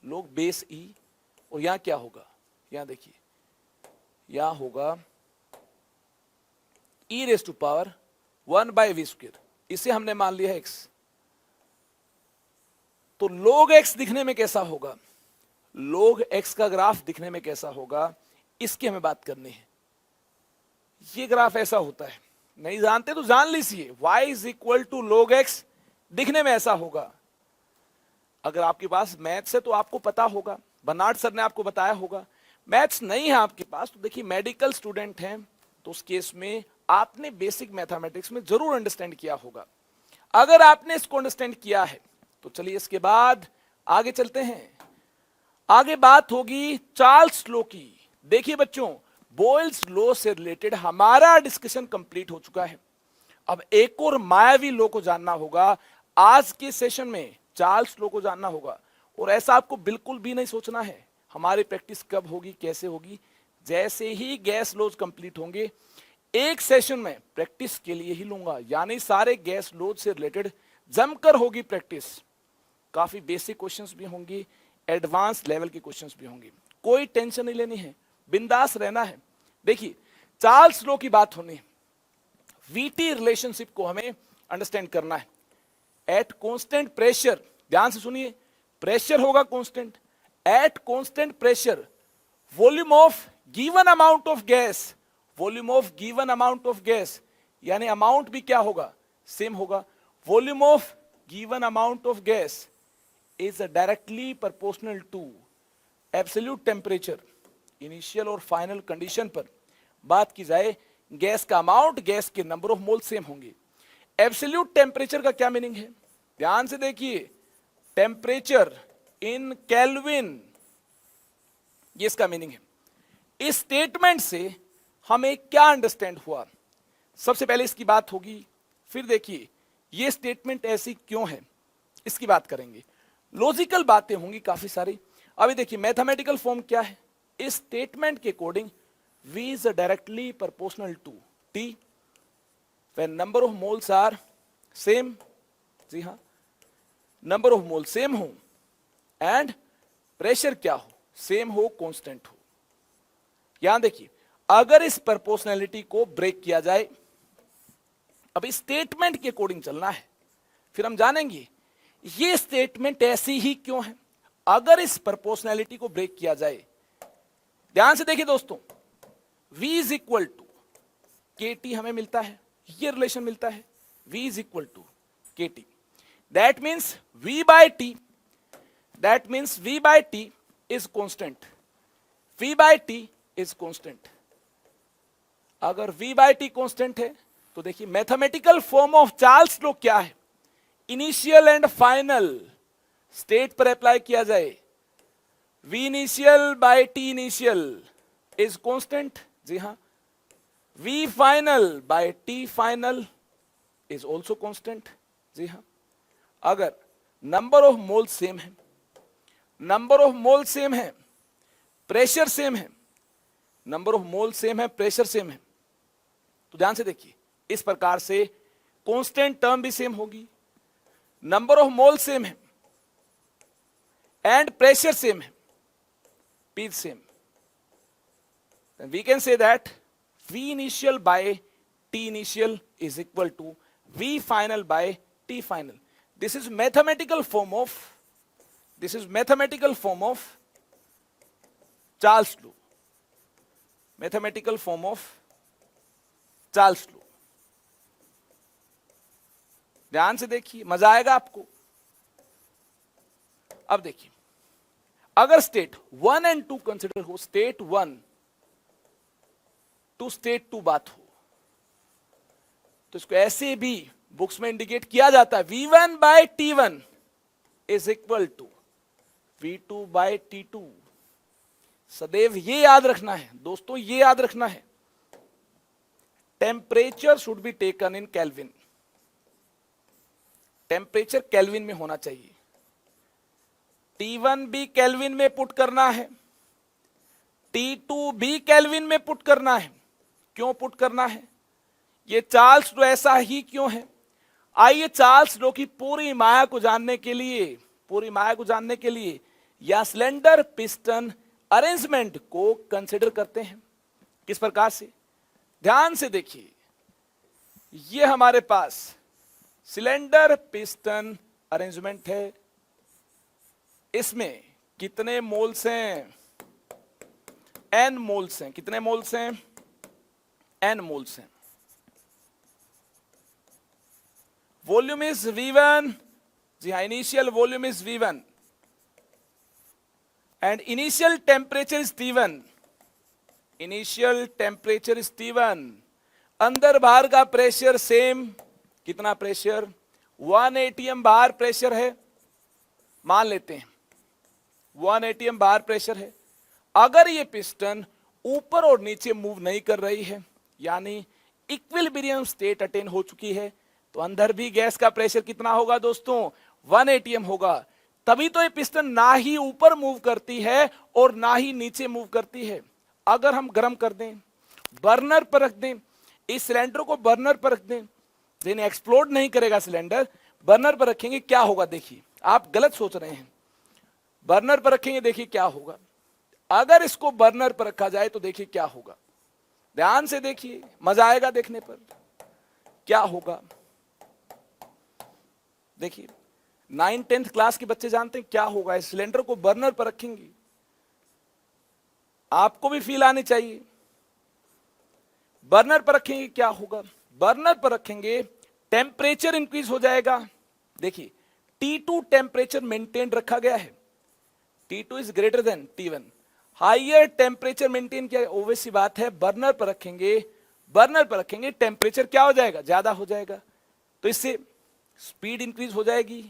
log base e, और यहां क्या होगा, यहां देखिए यहां होगा e raise to power 1 by v square, इसे हमने मान लिया x। तो log x दिखने में कैसा होगा, log x का ग्राफ दिखने में कैसा होगा, इसकी हमें बात करनी है। ये ग्राफ ऐसा होता है, नहीं जानते तो जान लीजिए, y is equal to log x दिखने में ऐसा होगा। अगर आपके पास मैथ्स है तो आपको पता होगा, बर्नार्ड सर ने आपको बताया होगा। मैथ्स नहीं है आपके पास तो देखिए मेडिकल स्टूडेंट हैं तो उस केस में आपने बेसिक मैथमेटिक्स में जरूर अंडरस्टैंड किया होगा। अगर आपने इसको अंडरस्टैंड किया है तो चलिए इसके बाद आगे चलते हैं। आगे बात होगी चार्ल्स लॉ की। देखिए बच्चों, बॉयल्स लॉ से रिलेटेड हमारा डिस्कशन कंप्लीट हो चुका है। अब एक और मायावी लॉ को जानना होगा। आज के सेशन में चार्ल्स लॉ को जानना होगा, और ऐसा आपको बिल्कुल भी नहीं सोचना है हमारी प्रैक्टिस कब होगी कैसे होगी। जैसे ही गैस लॉज कंप्लीट होंगे एक सेशन में प्रैक्टिस के लिए ही लूंगा, यानी सारे गैस लॉज से रिलेटेड जमकर होगी प्रैक्टिस। काफी बेसिक क्वेश्चंस भी होंगी, एडवांस लेवल के क्वेश्चंस भी होंगे। कोई टेंशन नहीं लेनी है, बिंदास रहना है। देखिए चार्ल्स लॉ की बात होनी है, वीटी रिलेशनशिप को हमें अंडरस्टैंड करना है। एट कांस्टेंट प्रेशर, ध्यान से सुनिए, प्रेशर होगा constant, at constant pressure volume of given amount of gas, volume of given amount of gas, यानी अमाउंट भी क्या होगा, सेम होगा। Volume of given amount of gas is directly proportional to absolute temperature. Initial और final condition पर बात की जाए, गैस का अमाउंट, गैस के नंबर ऑफ मोल सेम होंगे। एब्सोल्यूट टेम्परेचर का क्या मीनिंग है, ध्यान से देखिए, टेम्परेचर इन केल्विन, ये इसका मीनिंग है। इस स्टेटमेंट से हमें क्या अंडरस्टैंड हुआ, सबसे पहले इसकी बात होगी, फिर देखिए ये स्टेटमेंट ऐसी क्यों है, इसकी बात करेंगे। लॉजिकल बातें होंगी काफी सारी। अभी देखिए मैथमेटिकल फॉर्म क्या है, इस स्टेटमेंट के according V is directly proportional to T when number of moles are same, जी हाँ, नंबर ऑफ मोल सेम हो एंड प्रेशर क्या हो, सेम हो, कांस्टेंट हो। यहां देखिए अगर इस प्रोपोर्शनैलिटी को ब्रेक किया जाए, अब इस स्टेटमेंट के अकॉर्डिंग चलना है, फिर हम जानेंगे ये स्टेटमेंट ऐसी ही क्यों है। अगर इस प्रोपोर्शनैलिटी को ब्रेक किया जाए, ध्यान से देखिए दोस्तों, V is equal to K T हमें मिलता है, ये रिलेशन मिलता है, V is equal to K T, that means V by T, that means V by T is constant, V by T is constant. अगर V बाय टी कॉन्स्टेंट है तो देखिए mathematical form of Charles law क्या है, initial and final state पर apply किया जाए, V initial by T initial is constant, जी हां, V final by T final is also constant, जी हां। अगर नंबर ऑफ मोल सेम है, नंबर ऑफ मोल सेम है, प्रेशर सेम है, नंबर ऑफ मोल सेम है, प्रेशर सेम है, तो ध्यान से देखिए इस प्रकार से कांस्टेंट टर्म भी सेम होगी, नंबर ऑफ मोल सेम है एंड प्रेशर सेम है, P is same, then we can say that V initial by T initial is equal to V final by T final. This is mathematical form of Charles law, mathematical form of Charles law. ध्यान से देखिए, मजा आएगा आपको। अब देखिए अगर state 1 and 2 consider हो, स्टेट 1 टू स्टेट 2 बात हो, तो इसको ऐसे भी बुक्स में इंडिकेट किया जाता है, V1 by T1 is equal to V2 by T2। सदैव ये याद रखना है दोस्तों, ये याद रखना है, temperature should be taken in kelvin, temperature kelvin में होना चाहिए। T1 भी केल्विन में पुट करना है, T2 भी केल्विन में पुट करना है। क्यों पुट करना है? ये चार्ल्स लो ऐसा ही क्यों है? आइए चार्ल्स लो की पूरी माया को जानने के लिए या सिलेंडर पिस्टन अरेंजमेंट को कंसिडर करते हैं। किस प्रकार से? ध्यान से देखिए, ये हमारे पास सिलेंडर पिस्टन अरेंजमेंट है। इसमें कितने मोल्स हैं? n मोल्स हैं। कितने मोल्स हैं? n मोल्स हैं। वॉल्यूम इज V1, जी हाँ, initial volume is V1 and initial temperature is T1। Initial temperature is T1। अंदर बाहर का प्रेशर सेम। कितना प्रेशर? 1 atm बाहर प्रेशर है, मान लेते हैं 1 atm बाहर प्रेशर है। अगर ये पिस्टन ऊपर और नीचे मूव नहीं कर रही है, यानी इक्विलिब्रियम स्टेट अटेन हो चुकी है, तो अंदर भी गैस का प्रेशर कितना होगा दोस्तों? 1 atm होगा। तभी तो ये पिस्टन ना ही ऊपर मूव करती है और ना ही नीचे मूव करती है। अगर हम गर्म कर दें, बर्नर पर रख दें, इस सिलेंडर को बर्नर पर रख दें, यानी एक्सप्लोड नहीं करेगा सिलेंडर। बर्नर पर रखेंगे क्या होगा? देखिए, आप गलत सोच रहे हैं। बर्नर पर रखेंगे, देखिए क्या होगा। अगर इसको बर्नर पर रखा जाए तो देखिए क्या होगा। ध्यान से देखिए, मजा आएगा देखने पर। क्या होगा? देखिए, 9th-10th क्लास के बच्चे जानते हैं क्या होगा। इस सिलेंडर को बर्नर पर रखेंगे, आपको भी फील आनी चाहिए। बर्नर पर रखेंगे क्या होगा? बर्नर पर रखेंगे, टेम्परेचर इंक्रीज हो जाएगा। देखिए, T2 टेम्परेचर मेंटेन रखा गया है। T2 is greater then T1। Higher temperature maintain किया, ओबवियस सी बात है। बर्नर पर रखेंगे, टेम्परेचर क्या हो जाएगा? ज्यादा हो जाएगा। तो इससे स्पीड इंक्रीज हो जाएगी,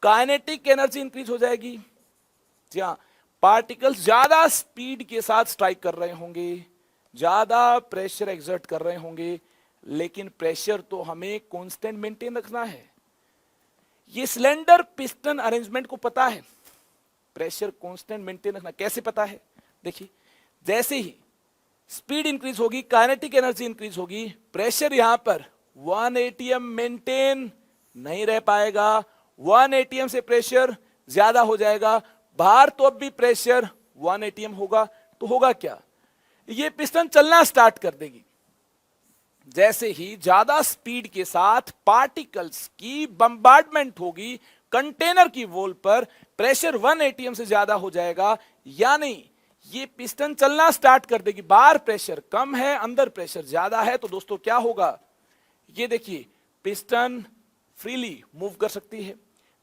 काइनेटिक एनर्जी इंक्रीज हो जाएगी। जी हाँ, पार्टिकल्स ज्यादा स्पीड के साथ स्ट्राइक कर रहे होंगे, ज्यादा प्रेशर एक्सर्ट कर रहे होंगे, लेकिन प्रेशर तो हमें कांस्टेंट मेंटेन रखना है। ये सिलेंडर पिस्टन अरेंजमेंट को पता है प्रेशर कांस्टेंट मेंटेन रखना। कैसे पता है? देखिए, जैसे ही स्पीड इंक्रीज होगी, काइनेटिक एनर्जी इंक्रीज होगी, प्रेशर यहां पर 1 atm मेंटेन नहीं रह पाएगा। 1 atm से प्रेशर ज्यादा हो जाएगा। बाहर तो अब भी प्रेशर 1 atm होगा, तो होगा क्या? ये पिस्टन चलना स्टार्ट कर देगी। जैसे ही ज्यादा स्पीड के साथ पार्टिकल्स की बम्बार्डमेंट होगी कंटेनर की वॉल पर, प्रेशर 1 atm से ज्यादा हो जाएगा, यानी ये पिस्टन चलना स्टार्ट कर देगी। बाहर प्रेशर कम है, अंदर प्रेशर ज्यादा है, तो दोस्तों क्या होगा? ये देखिए, पिस्टन फ्रीली मूव कर सकती है।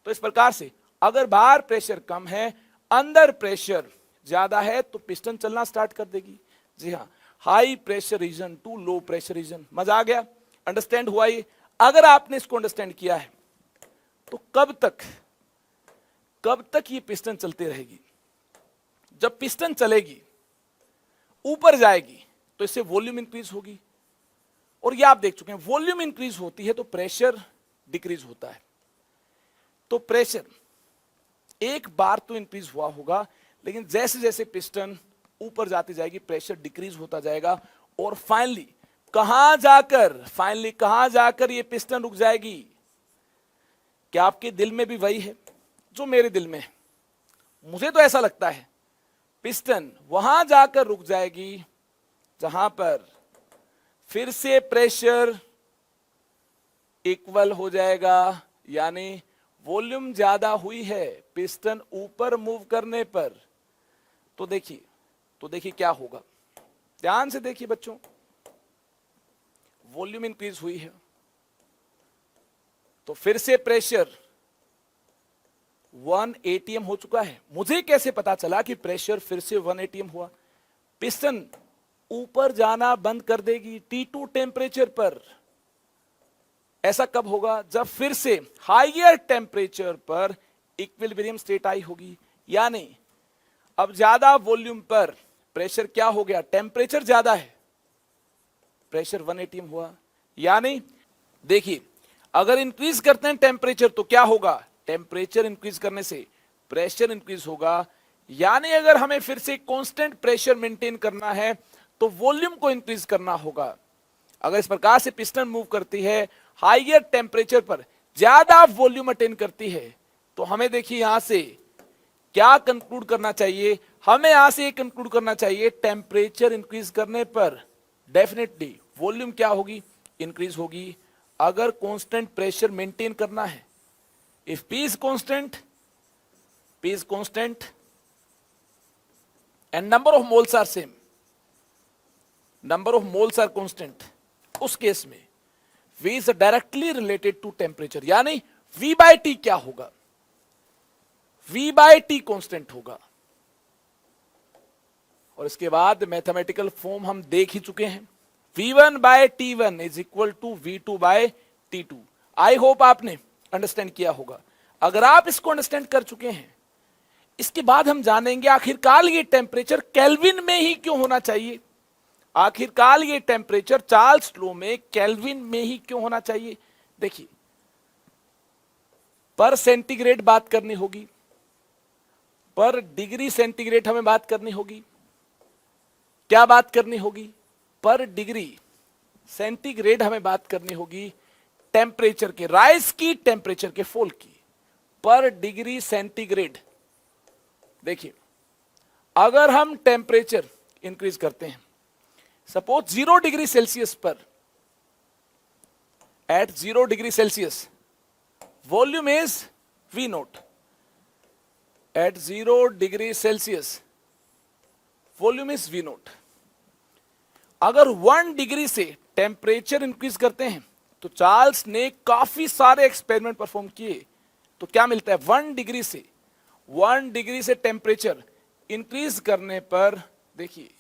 तो इस प्रकार से अगर बाहर प्रेशर कम है, अंदर प्रेशर ज्यादा है, तो पिस्टन चलना स्टार्ट कर देगी। जी हाँ, high pressure region to low pressure region. मजा आ गया? अंडरस्टैंड हुआ ये? अगर आपने इसको अंडरस्टैंड किया है तो कब तक ये पिस्टन चलती रहेगी? जब पिस्टन चलेगी, ऊपर जाएगी, तो इससे वॉल्यूम इंक्रीज होगी। और ये आप देख चुके हैं, वॉल्यूम इंक्रीज होती है तो प्रेशर डिक्रीज होता है। तो प्रेशर एक बार तो इंक्रीज हुआ होगा, लेकिन जैसे जैसे पिस्टन ऊपर जाती जाएगी, प्रेशर डिक्रीज होता जाएगा। और फाइनली कहां जाकर ये पिस्टन रुक जाएगी? क्या आपके दिल में भी वही है जो मेरे दिल में है? मुझे तो ऐसा लगता है पिस्टन वहां जाकर रुक जाएगी जहां पर फिर से प्रेशर इक्वल हो जाएगा, यानी वॉल्यूम ज्यादा हुई है पिस्टन ऊपर मूव करने पर। तो देखिए क्या होगा। ध्यान से देखिए बच्चों, वॉल्यूम इंक्रीज हुई है तो फिर से प्रेशर 1 atm हो चुका है। मुझे कैसे पता चला कि प्रेशर फिर से 1 atm हुआ? पिस्टन ऊपर जाना बंद कर देगी T2 टेम्परेचर पर। ऐसा कब होगा? जब फिर से हायर टेम्परेचर पर इक्विलिब्रियम स्टेट आई होगी, यानी अब ज्यादा वॉल्यूम पर प्रेशर क्या हो गया? टेम्परेचर ज्यादा है, प्रेशर 1 atm हुआ। यानी देखिए, अगर इंक्रीज करते हैं टेम्परेचर तो क्या होगा? टेम्परेचर इंक्रीज करने से प्रेशर इंक्रीज होगा, यानी अगर हमें फिर से कांस्टेंट प्रेशर मेंटेन करना है तो वॉल्यूम को इंक्रीज करना होगा। अगर इस प्रकार से पिस्टन मूव करती है हाइयर टेम्परेचर पर, ज्यादा वॉल्यूम अटेन करती है, तो हमें देखिए यहां से क्या कंक्लूड करना चाहिए, हमें यहां से कंक्लूड करना चाहिए टेम्परेचर इंक्रीज करने पर डेफिनेटली वॉल्यूम क्या होगी, इंक्रीज होगी। अगर कांस्टेंट प्रेशर मेंटेन करना है, if P is constant and number of moles are same, number of moles are constant, उस केस में V is directly related to temperature, यानी V by T क्या होगा, V by T कांस्टेंट होगा। और इसके बाद मैथमेटिकल फॉर्म हम देख ही चुके हैं, V1 by T1 is equal to V2 by T2। I hope आपने अंडरस्टैंड किया होगा। अगर आप इसको अंडरस्टैंड कर चुके हैं, इसके बाद हम जानेंगे आखिरकार ये टेम्परेचर केल्विन में ही क्यों होना चाहिए, आखिरकार ये टेम्परेचर चार्ल्स लॉ में केल्विन में ही क्यों होना चाहिए। देखिए, पर सेंटीग्रेड बात करनी होगी, पर डिग्री सेंटीग्रेड हमें बात करनी होगी, क्या बात करनी होगी, पर डिग्री सेंटीग्रेड हमें बात करनी होगी टेम्परेचर के राइज की, टेम्परेचर के फॉल की, पर डिग्री सेंटीग्रेड। देखिए, अगर हम टेम्परेचर इंक्रीज करते हैं, सपोज 0 डिग्री सेल्सियस पर, at 0 degree Celsius volume is V naught, at 0 degree Celsius volume is V naught. अगर 1 डिग्री से टेम्परेचर इंक्रीज करते हैं, तो चार्ल्स ने काफी सारे एक्सपेरिमेंट परफॉर्म किए, तो क्या मिलता है, 1 डिग्री से टेम्परेचर इंक्रीज करने पर देखिए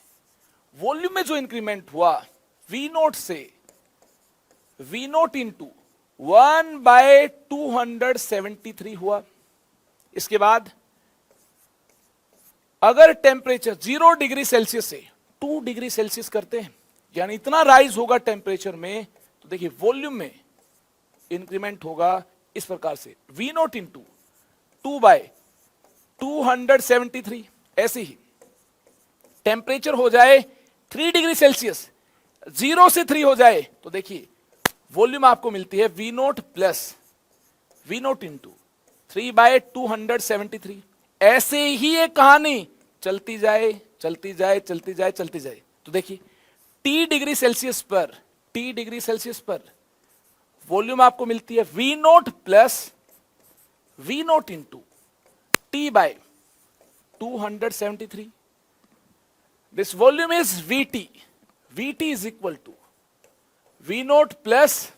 वॉल्यूम में जो इंक्रीमेंट हुआ V नोट से V नोट इंटू 1/273 हुआ। इसके बाद अगर टेम्परेचर 0 डिग्री सेल्सियस से 2 डिग्री सेल्सियस करते हैं, यानी इतना राइज होगा टेम्परेचर में, तो देखिए वॉल्यूम में इंक्रीमेंट होगा इस प्रकार से V नोट इंटू 2/273। ऐसे ही टेम्परेचर हो जाए 3 डिग्री सेल्सियस, 0 से 3 हो जाए, तो देखिए वॉल्यूम आपको मिलती है V naught plus V naught into 3/273। ऐसे ही ये कहानी चलती जाए चलती जाए चलती जाए चलती जाए। तो देखिए T डिग्री सेल्सियस पर वॉल्यूम आपको मिलती है V naught plus V naught into T/273। This volume is VT is equal to V naught plus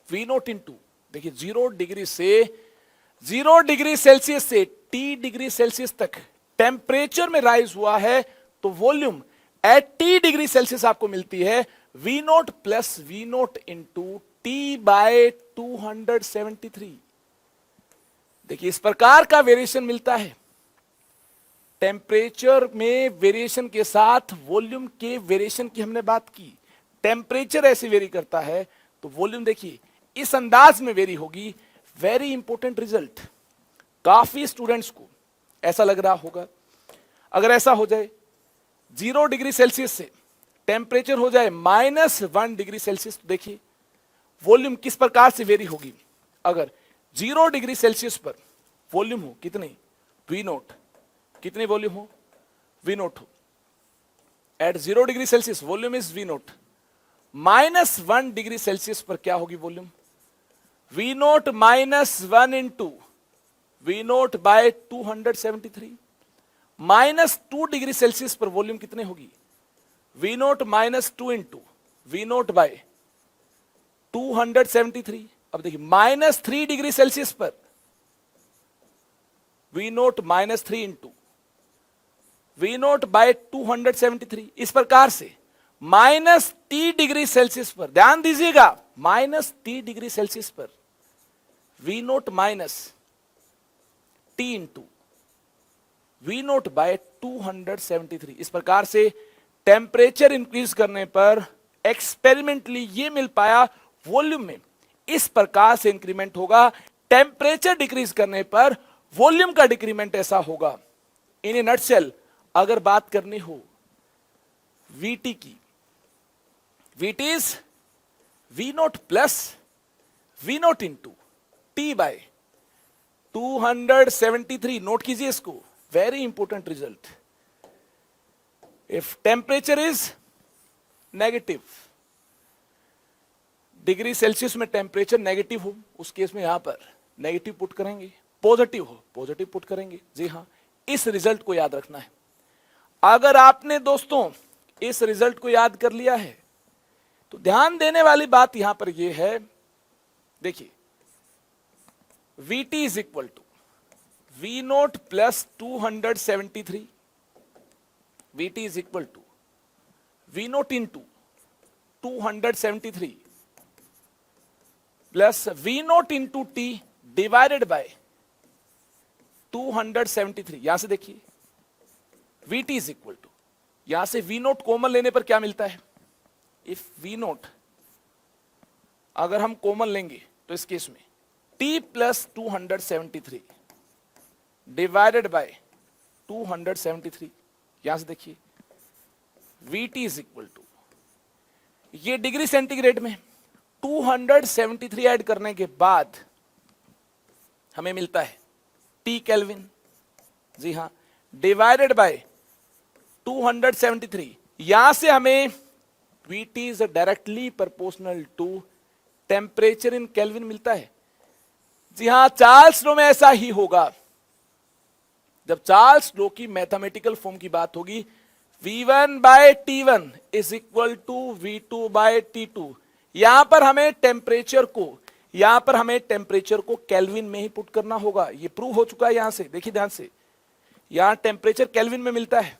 V naught into, देखिए 0 डिग्री सेल्सियस से T डिग्री सेल्सियस तक टेम्परेचर में राइज हुआ है, तो volume at T degree Celsius आपको मिलती है V naught plus V naught into T/273। देखिए इस प्रकार का वेरिएशन मिलता है। टेम्परेचर में वेरिएशन के साथ वॉल्यूम के वेरिएशन की हमने बात की। टेम्परेचर ऐसे वेरी करता है तो वॉल्यूम देखिए इस अंदाज में वेरी होगी। वेरी इंपॉर्टेंट रिजल्ट, काफी स्टूडेंट्स को ऐसा लग रहा होगा, अगर ऐसा हो जाए 0 डिग्री सेल्सियस से टेम्परेचर हो जाए -1 डिग्री सेल्सियस, तो देखिए वॉल्यूम किस प्रकार से वेरी होगी। अगर 0 डिग्री सेल्सियस पर वॉल्यूम हो कितनी, V नोट, कितनी वॉल्यूम हो, V नोट हो, at 0 degree Celsius volume is V naught, -1 degree Celsius पर क्या होगी volume, V naught -1 into V naught by 273। -2 degree Celsius पर वॉल्यूम कितने होगी, V naught -2 into V naught by 273। अब देखिए -3 डिग्री सेल्सियस पर V naught -3 into V naught by 273। इस प्रकार से -T डिग्री सेल्सियस पर, ध्यान दीजिएगा, -T डिग्री सेल्सियस पर V naught -T into V naught by 273। इस प्रकार से टेम्परेचर इंक्रीज करने पर एक्सपेरिमेंटली ये मिल पाया वॉल्यूम में इस प्रकार से इंक्रीमेंट होगा, टेम्परेचर डिक्रीज करने पर वॉल्यूम का डिक्रीमेंट ऐसा होगा, इन ए नटसेल अगर बात करनी हो वीटी की, VT is V naught plus V naught into T by 273. Note कीजिए इसको, very important result. If temperature is negative, degree Celsius में टेम्परेचर नेगेटिव हो, उस केस में यहां पर नेगेटिव पुट करेंगे, पॉजिटिव हो पॉजिटिव पुट करेंगे. जी हां, इस रिजल्ट को याद रखना है. अगर आपने दोस्तों इस रिजल्ट को याद कर लिया है तो ध्यान देने वाली बात यहां पर यह है, देखिए Vt is equal to V naught plus 273, Vt is equal to V naught into 273 plus V naught into T divided by 273. यहां से देखिए Vt इज इक्वल टू, यहां से वी नोट कॉमन लेने पर क्या मिलता है, इफ वी नोट अगर हम कॉमन लेंगे तो इस केस में t प्लस 273 डिवाइडेड बाय 273. यहां से देखिए Vt इज इक्वल टू, ये डिग्री सेंटीग्रेड में 273 ऐड करने के बाद हमें मिलता है T केल्विन. जी हां, डिवाइडेड बाय 273. यहां से हमें Vt is directly proportional to temperature in Kelvin मिलता है. जी हां, चार्ल्स लॉ में ऐसा ही होगा. जब चार्ल्स लॉ की मैथमेटिकल फॉर्म की बात होगी, V1 by T1 is equal to V2 by T2. यहां पर हमें टेम्परेचर को केल्विन में ही पुट करना होगा. यह प्रूव हो चुका है. यहां से देखिए ध्यान से, यहां टेम्परेचर केल्विन में मिलता है.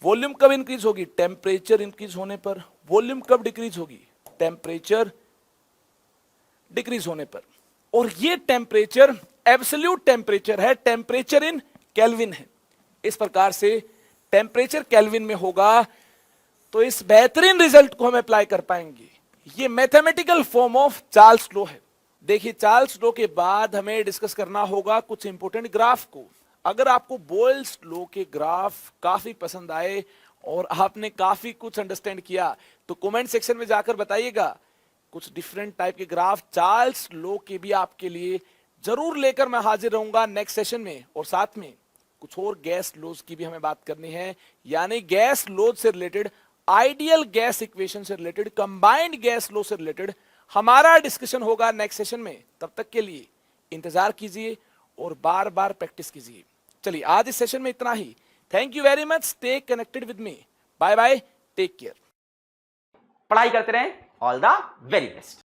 वॉल्यूम कब इंक्रीज होगी, टेम्परेचर इंक्रीज होने पर. वॉल्यूम कब डिक्रीज होगी, टेम्परेचर डिक्रीज होने पर. और ये टेम्परेचर एब्सोल्यूट टेम्परेचर है, टेम्परेचर इन केल्विन है. इस प्रकार से टेम्परेचर केल्विन में होगा तो इस बेहतरीन रिजल्ट को हम अप्लाई कर पाएंगे. ये mathematical form of Charles law है. देखिए, चार्ल्स लॉ के बाद हमें डिस्कस करना होगा कुछ इंपॉर्टेंट ग्राफ को. अगर आपको बोयल्स लॉ के ग्राफ काफी पसंद आए और आपने काफी कुछ अंडरस्टैंड किया तो कमेंट सेक्शन में जाकर बताइएगा. कुछ डिफरेंट टाइप के ग्राफ चार्ल्स लॉ के भी आपके लिए जरूर लेकर मैं हाजिर रहूंगा नेक्स्ट सेशन में. और साथ में कुछ और गैस लॉज की भी हमें बात करनी है, यानी गैस लॉज से रिलेटेड, आइडियल गैस इक्वेशन से रिलेटेड, कंबाइंड गैस लॉ से रिलेटेड हमारा डिस्कशन होगा नेक्स्ट सेशन में. तब तक के लिए इंतजार कीजिए और बार बार प्रैक्टिस कीजिए. चलिए, आज इस सेशन में इतना ही. Thank you very much. Stay connected with me. Bye bye, take care. पढ़ाई करते रहें. All the very best.